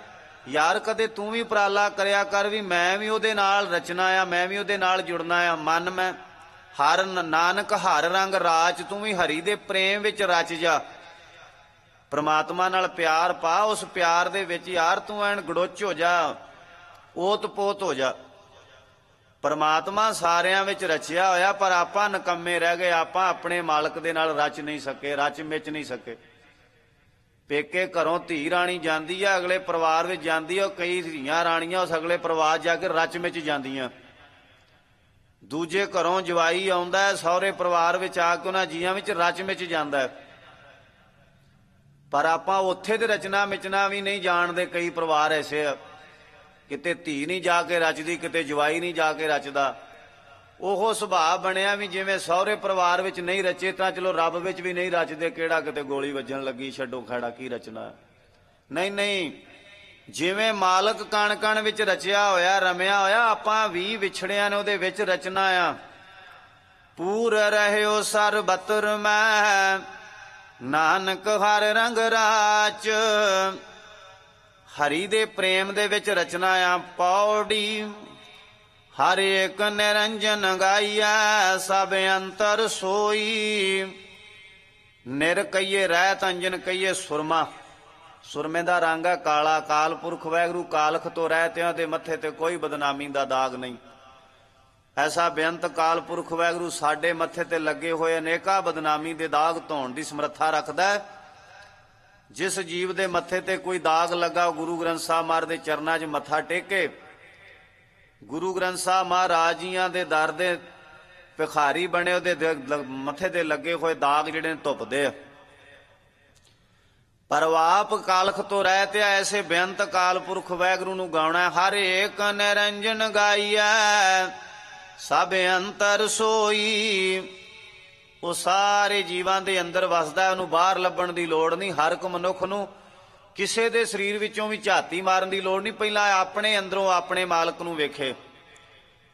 A: ਯਾਰ ਕਦੇ ਤੂੰ ਵੀ ਉਪਰਾਲਾ ਕਰਿਆ ਕਰ ਵੀ ਮੈਂ ਵੀ ਉਹਦੇ ਨਾਲ ਰਚਣਾ ਆ, ਮੈਂ ਵੀ ਉਹਦੇ ਨਾਲ ਜੁੜਨਾ ਆ। ਮਨ ਮੈਂ ਹਰ ਨਾਨਕ ਹਰ ਰੰਗ ਰਾਚ, ਤੂੰ ਵੀ ਹਰੀ ਦੇ ਪ੍ਰੇਮ ਵਿੱਚ ਰਚ ਜਾ। ਪ੍ਰਮਾਤਮਾ ਨਾਲ ਪਿਆਰ ਪਾ, ਉਸ ਪਿਆਰ ਦੇ ਵਿੱਚ ਯਾਰ ਤੂੰ ਐਨ ਗੜੋਚ ਹੋ ਜਾ, ਓਤ ਪੋਤ ਹੋ ਜਾ। ਪਰਮਾਤਮਾ ਸਾਰਿਆਂ ਵਿੱਚ ਰਚਿਆ ਹੋਇਆ, ਪਰ ਆਪਾਂ ਨਕੰਮੇ ਰਹਿ ਗਏ। ਆਪਾਂ ਆਪਣੇ ਮਾਲਕ ਦੇ ਨਾਲ ਰਚ ਨਹੀਂ ਸਕੇ, ਰਚ ਮਿਚ ਨਹੀਂ ਸਕੇ। ਪੇਕੇ ਘਰੋਂ ਧੀ ਰਾਣੀ ਜਾਂਦੀ ਆ, ਅਗਲੇ ਪਰਿਵਾਰ ਵਿੱਚ ਜਾਂਦੀ ਆ। ਕਈ ਧੀਆਂ ਰਾਣੀਆਂ ਉਸ ਅਗਲੇ ਪਰਿਵਾਰ ਜਾ ਕੇ ਰਚ ਮਿਚ ਜਾਂਦੀਆਂ। ਦੂਜੇ ਘਰੋਂ ਜਵਾਈ ਆਉਂਦਾ, ਸਹੁਰੇ ਪਰਿਵਾਰ ਵਿੱਚ ਆ ਕੇ ਉਹਨਾਂ ਜੀਆਂ ਵਿੱਚ ਰਚ ਮਿਚ ਜਾਂਦਾ। ਪਰ ਆਪਾਂ ਉੱਥੇ ਦੇ ਰਚਨਾ ਮਿਚਣਾ ਵੀ ਨਹੀਂ ਜਾਣਦੇ। ਕਈ ਪਰਿਵਾਰ ਐਸੇ ਆ, ਕਿਤੇ ਧੀ ਨਹੀਂ ਜਾ ਕੇ ਰਚਦੀ, ਕਿਤੇ ਜਵਾਈ ਨਹੀਂ ਜਾ ਕੇ ਰਚਦਾ। ਉਹ ਸੁਭਾਅ ਬਣਿਆ ਵੀ ਜਿਵੇਂ ਸਹੁਰੇ ਪਰਿਵਾਰ ਵਿੱਚ ਨਹੀਂ ਰਚੇ ਤਾਂ ਚਲੋ ਰੱਬ ਵਿੱਚ ਵੀ ਨਹੀਂ ਰਚਦੇ। ਕਿਹੜਾ ਕਿਤੇ ਗੋਲੀ ਵੱਜਣ ਲੱਗੀ, ਛੱਡੋ ਖੜਾ, ਕੀ ਰਚਨਾ। ਨਹੀਂ ਨਹੀਂ, ਜਿਵੇਂ ਮਾਲਕ ਕਣ ਕਣ ਵਿੱਚ ਰਚਿਆ ਹੋਇਆ, ਰਮਿਆ ਹੋਇਆ, ਆਪਾਂ ਵੀ ਵਿਛੜਿਆਂ ਨੇ ਉਹਦੇ ਵਿੱਚ ਰਚਨਾ ਆ। ਪੂਰ ਰਹਿਓ ਸਰਬੱਤਰ ਮੈਂ, ਨਾਨਕ ਹਰ ਰੰਗ ਰਾਚ। ਹਰੀ ਦੇ ਪ੍ਰੇਮ ਦੇ ਵਿੱਚ ਰਚਨਾ ਆ। ਪੌੜੀ ਹਰ ਏਕ ਨਿਰੰਜਨ ਗਾਈਐ, ਸਭ ਅੰਤਰ ਸੋਈ। ਨਿਰ ਕਹੀਏ ਰਹਿਤ, ਅੰਜਨ ਕਹੀਏ ਸੁਰਮਾ। ਸੁਰਮੇ ਦਾ ਰੰਗ ਹੈ ਕਾਲਾ। ਕਾਲ ਪੁਰਖ ਵਾਹਿਗੁਰੂ ਕਾਲਖ ਤੋਂ ਰਹਿਤਿਆਂ ਦੇ ਮੱਥੇ ਤੇ ਕੋਈ ਬਦਨਾਮੀ ਦਾ ਦਾਗ ਨਹੀਂ। ਐਸਾ ਬੇਅੰਤ ਕਾਲ ਪੁਰਖ ਵਾਹਿਗੁਰੂ ਸਾਡੇ ਮੱਥੇ ਤੇ ਲੱਗੇ ਹੋਏ ਅਨੇਕਾਂ ਬਦਨਾਮੀ ਦੇ ਦਾਗ ਧੋਣ ਦੀ ਸਮਰੱਥਾ ਰੱਖਦਾ ਹੈ। ਜਿਸ ਜੀਵ ਦੇ ਮੱਥੇ ਤੇ ਕੋਈ ਦਾਗ ਲੱਗਾ, ਗੁਰੂ ਗ੍ਰੰਥ ਸਾਹਿਬ ਮਹਾਰਾਜ ਦੇ ਚਰਨਾਂ 'ਚ ਮੱਥਾ ਟੇਕੇ। ਗੁਰੂ ਗ੍ਰੰਥ ਸਾਹਿਬ ਮਹਾਰਾਜ ਜੀਆਂ ਦੇ ਦਰ ਦੇ ਭਿਖਾਰੀ ਬਣੇ, ਉਹਦੇ ਮੱਥੇ ਤੇ ਲੱਗੇ ਹੋਏ ਦਾਗ ਜਿਹੜੇ ਨੇ ਧੁੱਪਦੇ ਆ। ਪਰ ਆਪ ਕਾਲਖ ਤੋਂ ਰਹਿਤ ਆ। ਐਸੇ ਬੇਅੰਤ ਕਾਲ ਪੁਰਖ ਵਾਹਿਗੁਰੂ ਨੂੰ ਗਾਉਣਾ। ਹਰ ਏਕ ਨਿਰੰਜਨ ਗਾਈਐ, ਸਭ ਅੰਤਰ ਸੋਈ। ਉਹ ਸਾਰੇ ਜੀਵਾਂ ਦੇ ਅੰਦਰ ਵਸਦਾ, ਉਹਨੂੰ ਬਾਹਰ ਲੱਭਣ ਦੀ ਲੋੜ ਨਹੀਂ। ਹਰ ਇੱਕ ਮਨੁੱਖ ਨੂੰ ਕਿਸੇ ਦੇ ਸਰੀਰ ਵਿੱਚੋਂ ਵੀ ਝਾਤੀ ਮਾਰਨ ਦੀ ਲੋੜ ਨਹੀਂ। ਪਹਿਲਾਂ ਆਪਣੇ ਅੰਦਰੋਂ ਆਪਣੇ ਮਾਲਕ ਨੂੰ ਵੇਖੇ।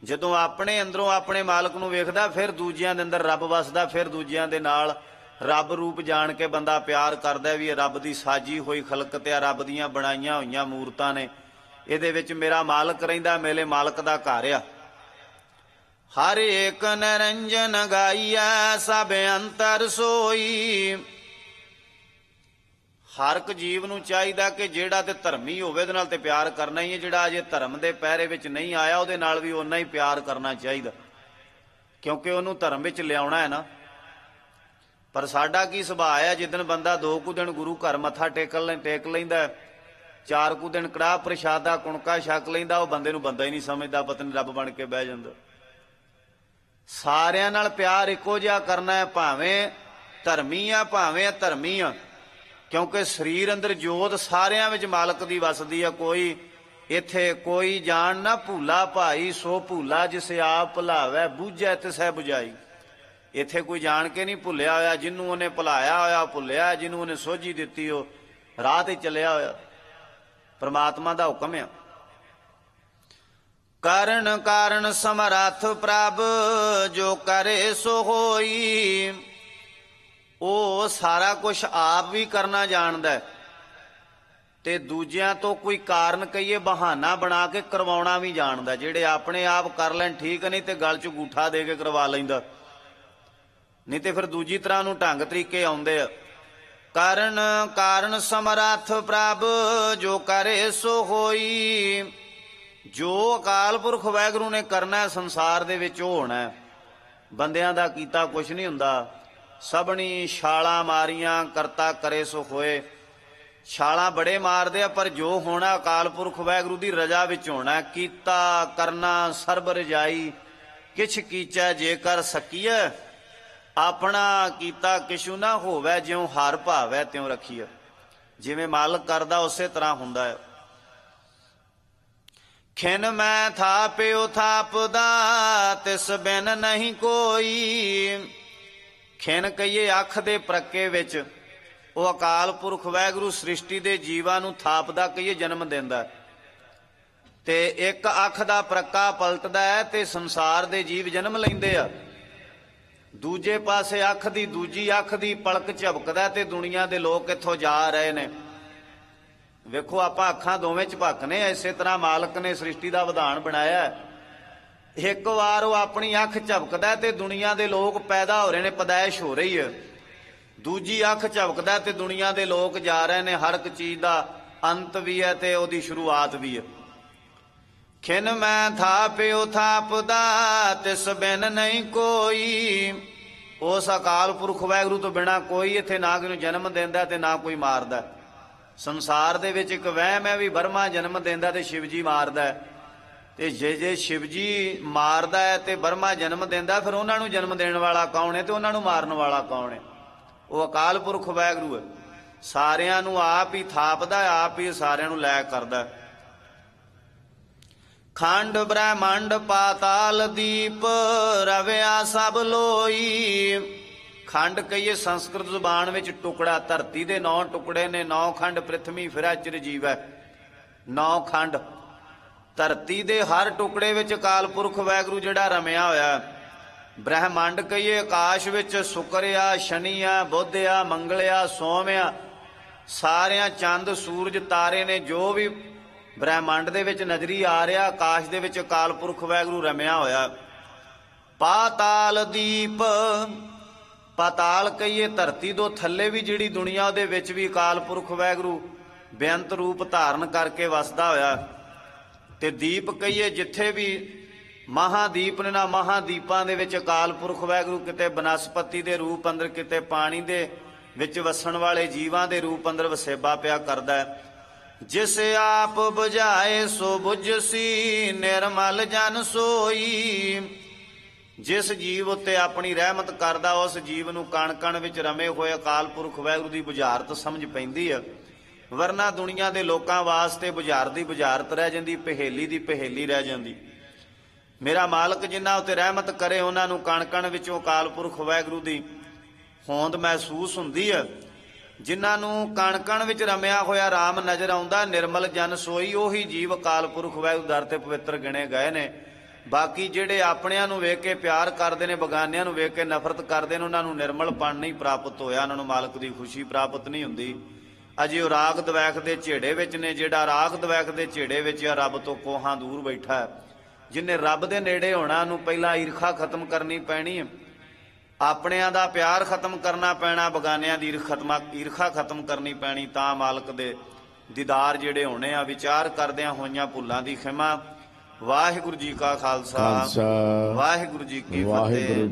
A: ਜਦੋਂ ਆਪਣੇ ਅੰਦਰੋਂ ਆਪਣੇ ਮਾਲਕ ਨੂੰ ਵੇਖਦਾ, ਫਿਰ ਦੂਜਿਆਂ ਦੇ ਅੰਦਰ ਰੱਬ ਵਸਦਾ, ਫਿਰ ਦੂਜਿਆਂ ਦੇ ਨਾਲ ਰੱਬ ਰੂਪ ਜਾਣ ਕੇ ਬੰਦਾ ਪਿਆਰ ਕਰਦਾ ਵੀ ਇਹ ਰੱਬ ਦੀ ਸਾਜੀ ਹੋਈ ਖਲਕਤ ਆ, ਰੱਬ ਦੀਆਂ ਬਣਾਈਆਂ ਹੋਈਆਂ ਮੂਰਤਾਂ ਨੇ, ਇਹਦੇ ਵਿੱਚ ਮੇਰਾ ਮਾਲਕ ਰਹਿੰਦਾ, ਮੇਰੇ ਮਾਲਕ ਦਾ ਘਰ ਆ। ਹਰ ਏਕ ਨਿਰੰਜਨ ਗਾਈਐ ਸਭ ਅੰਤਰ ਸੋਈ। ਹਰ ਇੱਕ ਜੀਵ ਨੂੰ ਚਾਹੀਦਾ ਕਿ ਜਿਹੜਾ ਤੇ ਧਰਮੀ ਹੋਵੇ ਉਹਦੇ ਨਾਲ ਤੇ ਪਿਆਰ ਕਰਨਾ ਹੀ ਹੈ, ਜਿਹੜਾ ਅਜੇ ਧਰਮ ਦੇ ਪਹਿਰੇ ਵਿੱਚ ਨਹੀਂ ਆਇਆ ਉਹਦੇ ਨਾਲ ਵੀ ਓਨਾ ਹੀ ਪਿਆਰ ਕਰਨਾ ਚਾਹੀਦਾ, ਕਿਉਂਕਿ ਉਹਨੂੰ ਧਰਮ ਵਿੱਚ ਲਿਆਉਣਾ ਹੈ ਨਾ। ਪਰ ਸਾਡਾ ਕੀ ਸੁਭਾਅ ਹੈ, ਜਿੱਦਣ ਬੰਦਾ 2 ਕੁ ਦਿਨ ਗੁਰੂ ਘਰ ਮੱਥਾ ਟੇਕ ਲੈਂਦਾ, 4 ਕੁ ਦਿਨ ਕੜਾਹ ਪ੍ਰਸ਼ਾਦਾ ਕੁਣਕਾ ਛਕ ਲੈਂਦਾ, ਉਹ ਬੰਦੇ ਨੂੰ ਬੰਦਾ ਹੀ ਨਹੀਂ ਸਮਝਦਾ, ਪਤਾ ਨਹੀਂ ਰੱਬ ਬਣ ਕੇ ਬਹਿ ਜਾਂਦਾ। ਸਾਰਿਆਂ ਨਾਲ ਪਿਆਰ ਇੱਕੋ ਜਿਹਾ ਕਰਨਾ ਹੈ, ਭਾਵੇਂ ਧਰਮੀ ਆ ਭਾਵੇਂ ਅਧਰਮੀ ਆ, ਕਿਉਂਕਿ ਸਰੀਰ ਅੰਦਰ ਜੋਤ ਸਾਰਿਆਂ ਵਿੱਚ ਮਾਲਕ ਦੀ ਵਸਦੀ ਆ। ਕੋਈ ਇੱਥੇ ਕੋਈ ਜਾਣ ਨਾ ਭੂਲਾ ਭਾਈ, ਸੋ ਭੂਲਾ ਜਿਸ ਆਪ ਭੁਲਾਵੈ, ਬੂਝੈ ਤਿਸੈ ਬੁਝਾਈ। ਇੱਥੇ ਕੋਈ ਜਾਣ ਕੇ ਨਹੀਂ ਭੁੱਲਿਆ ਹੋਇਆ, ਜਿਹਨੂੰ ਉਹਨੇ ਭੁਲਾਇਆ ਹੋਇਆ ਭੁੱਲਿਆ, ਜਿਹਨੂੰ ਉਹਨੇ ਸੋਝੀ ਦਿੱਤੀ ਉਹ ਰਾਹ ਤੇ ਚੱਲਿਆ ਹੋਇਆ। ਪਰਮਾਤਮਾ ਦਾ ਹੁਕਮ ਆ। ਕਰਨ ਕਾਰਨ ਸਮਰੱਥ ਪ੍ਰਭ ਜੋ ਕਰੇ ਸੋ ਹੋਈ। ਉਹ ਸਾਰਾ ਕੁਛ ਆਪ ਵੀ ਕਰਨਾ ਜਾਣਦਾ ਤੇ ਦੂਜਿਆਂ ਤੋਂ ਕੋਈ ਕਾਰਨ ਕਹੀਏ ਬਹਾਨਾ ਬਣਾ ਕੇ ਕਰਵਾਉਣਾ ਵੀ ਜਾਣਦਾ। ਜਿਹੜੇ ਆਪਣੇ ਆਪ ਕਰ ਲੈਣ ਠੀਕ ਨਹੀਂ ਤੇ ਗਲ 'ਚ ਗੂਠਾ ਦੇ ਕੇ ਕਰਵਾ ਲੈਂਦਾ, ਨਹੀਂ ਤੇ ਫਿਰ ਦੂਜੀ ਤਰ੍ਹਾਂ ਨੂੰ ਢੰਗ ਤਰੀਕੇ ਆਉਂਦੇ ਆ। ਕਰਨ ਕਾਰਨ ਸਮਰੱਥ ਪ੍ਰਭ ਜੋ ਕਰੇ ਸੋ ਹੋਈ। ਜੋ ਅਕਾਲ ਪੁਰਖ ਵਾਹਿਗੁਰੂ ਨੇ ਕਰਨਾ ਸੰਸਾਰ ਦੇ ਵਿੱਚ ਉਹ ਹੋਣਾ। ਬੰਦਿਆਂ ਦਾ ਕੀਤਾ ਕੁਛ ਨਹੀਂ ਹੁੰਦਾ। ਸਭਨੀ ਛਾਲਾਂ ਮਾਰੀਆਂ ਕਰਤਾ ਕਰੇ ਸੋ ਹੋਏ। ਛਾਲਾਂ ਬੜੇ ਮਾਰਦੇ ਆ, ਪਰ ਜੋ ਹੋਣਾ ਅਕਾਲ ਪੁਰਖ ਵਾਹਿਗੁਰੂ ਦੀ ਰਜ਼ਾ ਵਿੱਚ ਹੋਣਾ। ਕੀਤਾ ਕਰਨਾ ਸਰਬ ਰਜਾਈ, ਕਿਛ ਕੀਚੈ ਜੇਕਰ ਸਕੀਐ। ਆਪਣਾ ਕੀਤਾ ਕਿਛੂ ਨਾ ਹੋਵੇ, ਜਿਉਂ ਹਰ ਭਾਵੈ ਤਿਉਂ ਰੱਖੀਐ। ਜਿਵੇਂ ਮਾਲਕ ਕਰਦਾ ਉਸੇ ਤਰ੍ਹਾਂ ਹੁੰਦਾ ਹੈ। ਖਿਨ ਮੈਂ ਥਾਪਿਓ ਥਾਪਦਾ ਤਿਸ ਬਿਨ ਨਹੀਂ ਕੋਈ। ਖਿਨ ਕਹੀਏ ਅੱਖ ਦੇ ਪ੍ਰੱਕੇ ਵਿੱਚ ਉਹ ਅਕਾਲ ਪੁਰਖ ਵਾਹਿਗੁਰੂ ਸ੍ਰਿਸ਼ਟੀ ਦੇ ਜੀਵਾਂ ਨੂੰ ਥਾਪਦਾ ਕਹੀਏ ਜਨਮ ਦਿੰਦਾ, ਤੇ ਇੱਕ ਅੱਖ ਦਾ ਪ੍ਰੱਕਾ ਪਲਟਦਾ ਹੈ ਤੇ ਸੰਸਾਰ ਦੇ ਜੀਵ ਜਨਮ ਲੈਂਦੇ ਆ। ਦੂਜੇ ਪਾਸੇ ਅੱਖ ਦੀ ਦੂਜੀ ਅੱਖ ਦੀ ਪਲਕ ਝਪਕਦਾ ਤੇ ਦੁਨੀਆ ਦੇ ਲੋਕ ਇੱਥੋਂ ਜਾ ਰਹੇ ਨੇ। ਵੇਖੋ ਆਪਾਂ ਅੱਖਾਂ ਦੋਵੇਂ ਝਪਕਨੇ, ਇਸੇ ਤਰ੍ਹਾਂ ਮਾਲਕ ਨੇ ਸ੍ਰਿਸ਼ਟੀ ਦਾ ਵਿਧਾਨ ਬਣਾਇਆ। ਇੱਕ ਵਾਰ ਉਹ ਆਪਣੀ ਅੱਖ ਝਪਕਦਾ ਤੇ ਦੁਨੀਆ ਦੇ ਲੋਕ ਪੈਦਾ ਹੋ ਰਹੇ ਨੇ, ਪੈਦਾਇਸ਼ ਹੋ ਰਹੀ ਹੈ। ਦੂਜੀ ਅੱਖ ਝਪਕਦਾ ਤੇ ਦੁਨੀਆ ਦੇ ਲੋਕ ਜਾ ਰਹੇ ਨੇ। ਹਰ ਇੱਕ ਚੀਜ਼ ਦਾ ਅੰਤ ਵੀ ਹੈ ਤੇ ਉਹਦੀ ਸ਼ੁਰੂਆਤ ਵੀ ਹੈ। ਖਿਨ ਮੈਂ ਥਾਪਿਓ ਥਾਪਦਾ ਤਿਸ ਬਿਨ ਨਹੀਂ ਕੋਈ। ਉਸ ਅਕਾਲ ਪੁਰਖ ਵਾਹਿਗੁਰੂ ਤੋਂ ਬਿਨਾਂ ਕੋਈ ਇੱਥੇ ਨਾ ਕਿਸੇ ਨੂੰ ਜਨਮ ਦਿੰਦਾ ਤੇ ਨਾ ਕੋਈ ਮਾਰਦਾ। ਸੰਸਾਰ ਦੇ ਵਿੱਚ ਇੱਕ ਵਹਿਮ ਹੈ ਵੀ ਬਰਮਾ ਜਨਮ ਦਿੰਦਾ ਤੇ ਸ਼ਿਵ ਜੀ ਮਾਰਦਾ, ਤੇ ਜੇ ਸ਼ਿਵ ਜੀ ਮਾਰਦਾ ਹੈ ਤੇ ਬਰਮਾ ਜਨਮ ਦਿੰਦਾ, ਫਿਰ ਉਹਨਾਂ ਨੂੰ ਜਨਮ ਦੇਣ ਵਾਲਾ ਕੌਣ ਹੈ ਤੇ ਉਹਨਾਂ ਨੂੰ ਮਾਰਨ ਵਾਲਾ ਕੌਣ ਹੈ? ਉਹ ਅਕਾਲ ਪੁਰਖ ਵਾਹਿਗੁਰੂ ਹੈ। ਸਾਰਿਆਂ ਨੂੰ ਆਪ ਹੀ ਥਾਪਦਾ, ਆਪ ਹੀ ਸਾਰਿਆਂ ਨੂੰ ਲੈ ਕਰਦਾ। ਖੰਡ ਬ੍ਰਹਮੰਡ ਪਾਤਾਲ ਦੀਪ ਰਵਿਆ ਸਭ ਲੋਈ। ਖੰਡ ਕਹੀਏ ਸੰਸਕ੍ਰਿਤ ਜ਼ੁਬਾਨ ਵਿੱਚ ਟੁਕੜਾ। ਧਰਤੀ ਦੇ 9 ਟੁਕੜੇ ਨੇ। 9 ਖੰਡ ਪ੍ਰਿਥਵੀ ਫਿਰੈ ਚਿਰਜੀਵੈ। 9 ਖੰਡ ਧਰਤੀ ਦੇ ਹਰ ਟੁਕੜੇ ਵਿੱਚ ਅਕਾਲ ਪੁਰਖ ਵਾਹਿਗੁਰੂ ਜਿਹੜਾ ਰਮਿਆ ਹੋਇਆ। ਬ੍ਰਹਮੰਡ ਕਹੀਏ ਆਕਾਸ਼ ਵਿੱਚ ਸ਼ੁਕਰ ਆ, ਸ਼ਨੀ ਆ, ਬੁੱਧ ਆ, ਮੰਗਲ ਆ, ਸੋਮ ਆ। ਸਾਰਿਆਂ ਚੰਦ ਸੂਰਜ ਤਾਰੇ ਨੇ ਜੋ ਵੀ ਬ੍ਰਹਮੰਡ ਦੇ ਵਿੱਚ ਨਜ਼ਰੀ ਆ ਰਿਹਾ, ਆਕਾਸ਼ ਦੇ ਵਿੱਚ ਅਕਾਲ ਪੁਰਖ ਵਾਹਿਗੁਰੂ ਰਮਿਆ ਹੋਇਆ। ਪਾਤਾਲ ਦੀਪ। ਪਾਤਾਲ ਕਹੀਏ ਧਰਤੀ ਤੋਂ ਥੱਲੇ ਵੀ ਜਿਹੜੀ ਦੁਨੀਆ ਉਹਦੇ ਵਿੱਚ ਵੀ ਅਕਾਲ ਪੁਰਖ ਵਾਹਿਗੁਰੂ ਬੇਅੰਤ ਰੂਪ ਧਾਰਨ ਕਰਕੇ ਵਸਦਾ ਹੋਇਆ। ਤੇ ਦੀਪ ਕਹੀਏ ਜਿੱਥੇ ਵੀ ਮਹਾਦੀਪ ਨੇ ਨਾ, ਮਹਾਦੀਪਾਂ ਦੇ ਵਿੱਚ ਅਕਾਲ ਪੁਰਖ ਵਾਹਿਗੁਰੂ ਕਿਤੇ ਬਨਸਪਤੀ ਦੇ ਰੂਪ ਅੰਦਰ, ਕਿਤੇ ਪਾਣੀ ਦੇ ਵਿੱਚ ਵਸਣ ਵਾਲੇ ਜੀਵਾਂ ਦੇ ਰੂਪ ਅੰਦਰ ਵਸੇਬਾ ਪਿਆ ਕਰਦਾ ਹੈ। ਜਿਸ ਆਪ ਬੁਝਾਏ ਸੋ ਬੁਝਸੀ, ਨਿਰਮਲ ਜਨ ਸੋਈ। ਜਿਸ ਜੀਵ ਉੱਤੇ ਆਪਣੀ ਰਹਿਮਤ ਕਰਦਾ ਉਸ ਜੀਵ ਨੂੰ ਕਣ ਕਣ ਵਿੱਚ ਰਮੇ ਹੋਏ ਅਕਾਲ ਪੁਰਖ ਵਾਹਿਗੁਰੂ ਦੀ ਬੁਝਾਰਤ ਸਮਝ ਪੈਂਦੀ ਹੈ। ਵਰਨਾ ਦੁਨੀਆ ਦੇ ਲੋਕਾਂ ਵਾਸਤੇ ਬੁਝਾਰਤ ਦੀ ਬੁਝਾਰਤ ਰਹਿ ਜਾਂਦੀ, ਪਹੇਲੀ ਦੀ ਪਹੇਲੀ ਰਹਿ ਜਾਂਦੀ। ਮੇਰਾ ਮਾਲਕ ਜਿਨ੍ਹਾਂ ਉੱਤੇ ਰਹਿਮਤ ਕਰੇ ਉਹਨਾਂ ਨੂੰ ਕਣ ਕਣ ਵਿੱਚੋਂ ਅਕਾਲ ਪੁਰਖ ਵਾਹਿਗੁਰੂ ਦੀ ਹੋਂਦ ਮਹਿਸੂਸ ਹੁੰਦੀ ਹੈ। ਜਿਨ੍ਹਾਂ ਨੂੰ ਕਣ ਕਣ ਵਿੱਚ ਰਮਿਆ ਹੋਇਆ ਰਾਮ ਨਜ਼ਰ ਆਉਂਦਾ, ਨਿਰਮਲ ਜਨ ਸੋਈ, ਉਹੀ ਜੀਵ ਅਕਾਲ ਪੁਰਖ ਵਾਹਿਗੁਰੂ ਦਰ ਤੇ ਪਵਿੱਤਰ ਗਿਣੇ ਗਏ ਨੇ। ਬਾਕੀ ਜਿਹੜੇ ਆਪਣਿਆਂ ਨੂੰ ਵੇਖ ਕੇ ਪਿਆਰ ਕਰਦੇ ਨੇ, ਬਗਾਨਿਆਂ ਨੂੰ ਵੇਖ ਕੇ ਨਫ਼ਰਤ ਕਰਦੇ ਨੇ, ਉਹਨਾਂ ਨੂੰ ਨਿਰਮਲਪਣ ਨਹੀਂ ਪ੍ਰਾਪਤ ਹੋਇਆ, ਉਹਨਾਂ ਨੂੰ ਮਾਲਕ ਦੀ ਖੁਸ਼ੀ ਪ੍ਰਾਪਤ ਨਹੀਂ ਹੁੰਦੀ। ਅਜੇ ਉਹ ਰਾਗ ਦਵੈਖ ਦੇ ਝੇੜੇ ਵਿੱਚ ਨੇ। ਜਿਹੜਾ ਰਾਗ ਦਵੈਖ ਦੇ ਝੇੜੇ ਵਿੱਚ ਆ, ਰੱਬ ਤੋਂ ਕੋਹਾਂ ਦੂਰ ਬੈਠਾ ਹੈ। ਜਿਹਨੇ ਰੱਬ ਦੇ ਨੇੜੇ ਹੋਣਾ ਨੂੰ ਪਹਿਲਾਂ ਈਰਖਾ ਖਤਮ ਕਰਨੀ ਪੈਣੀ ਹੈ, ਆਪਣਿਆਂ ਦਾ ਪਿਆਰ ਖਤਮ ਕਰਨਾ ਪੈਣਾ, ਬਗਾਨਿਆਂ ਦੀ ਈਰਖਾ ਖਤਮ ਕਰਨੀ ਪੈਣੀ, ਤਾਂ ਮਾਲਕ ਦੇ ਦੀਦਾਰ ਜਿਹੜੇ ਹੋਣੇ ਆ। ਵਿਚਾਰ ਕਰਦਿਆਂ ਹੋਈਆਂ ਭੁੱਲਾਂ ਦੀ ਖਿਮਾ। ਵਾਹਿਗੁਰੂ ਜੀ ਕਾ ਖਾਲਸਾ, ਵਾਹਿਗੁਰੂ ਜੀ ਕੀ ਫਤਿਹ।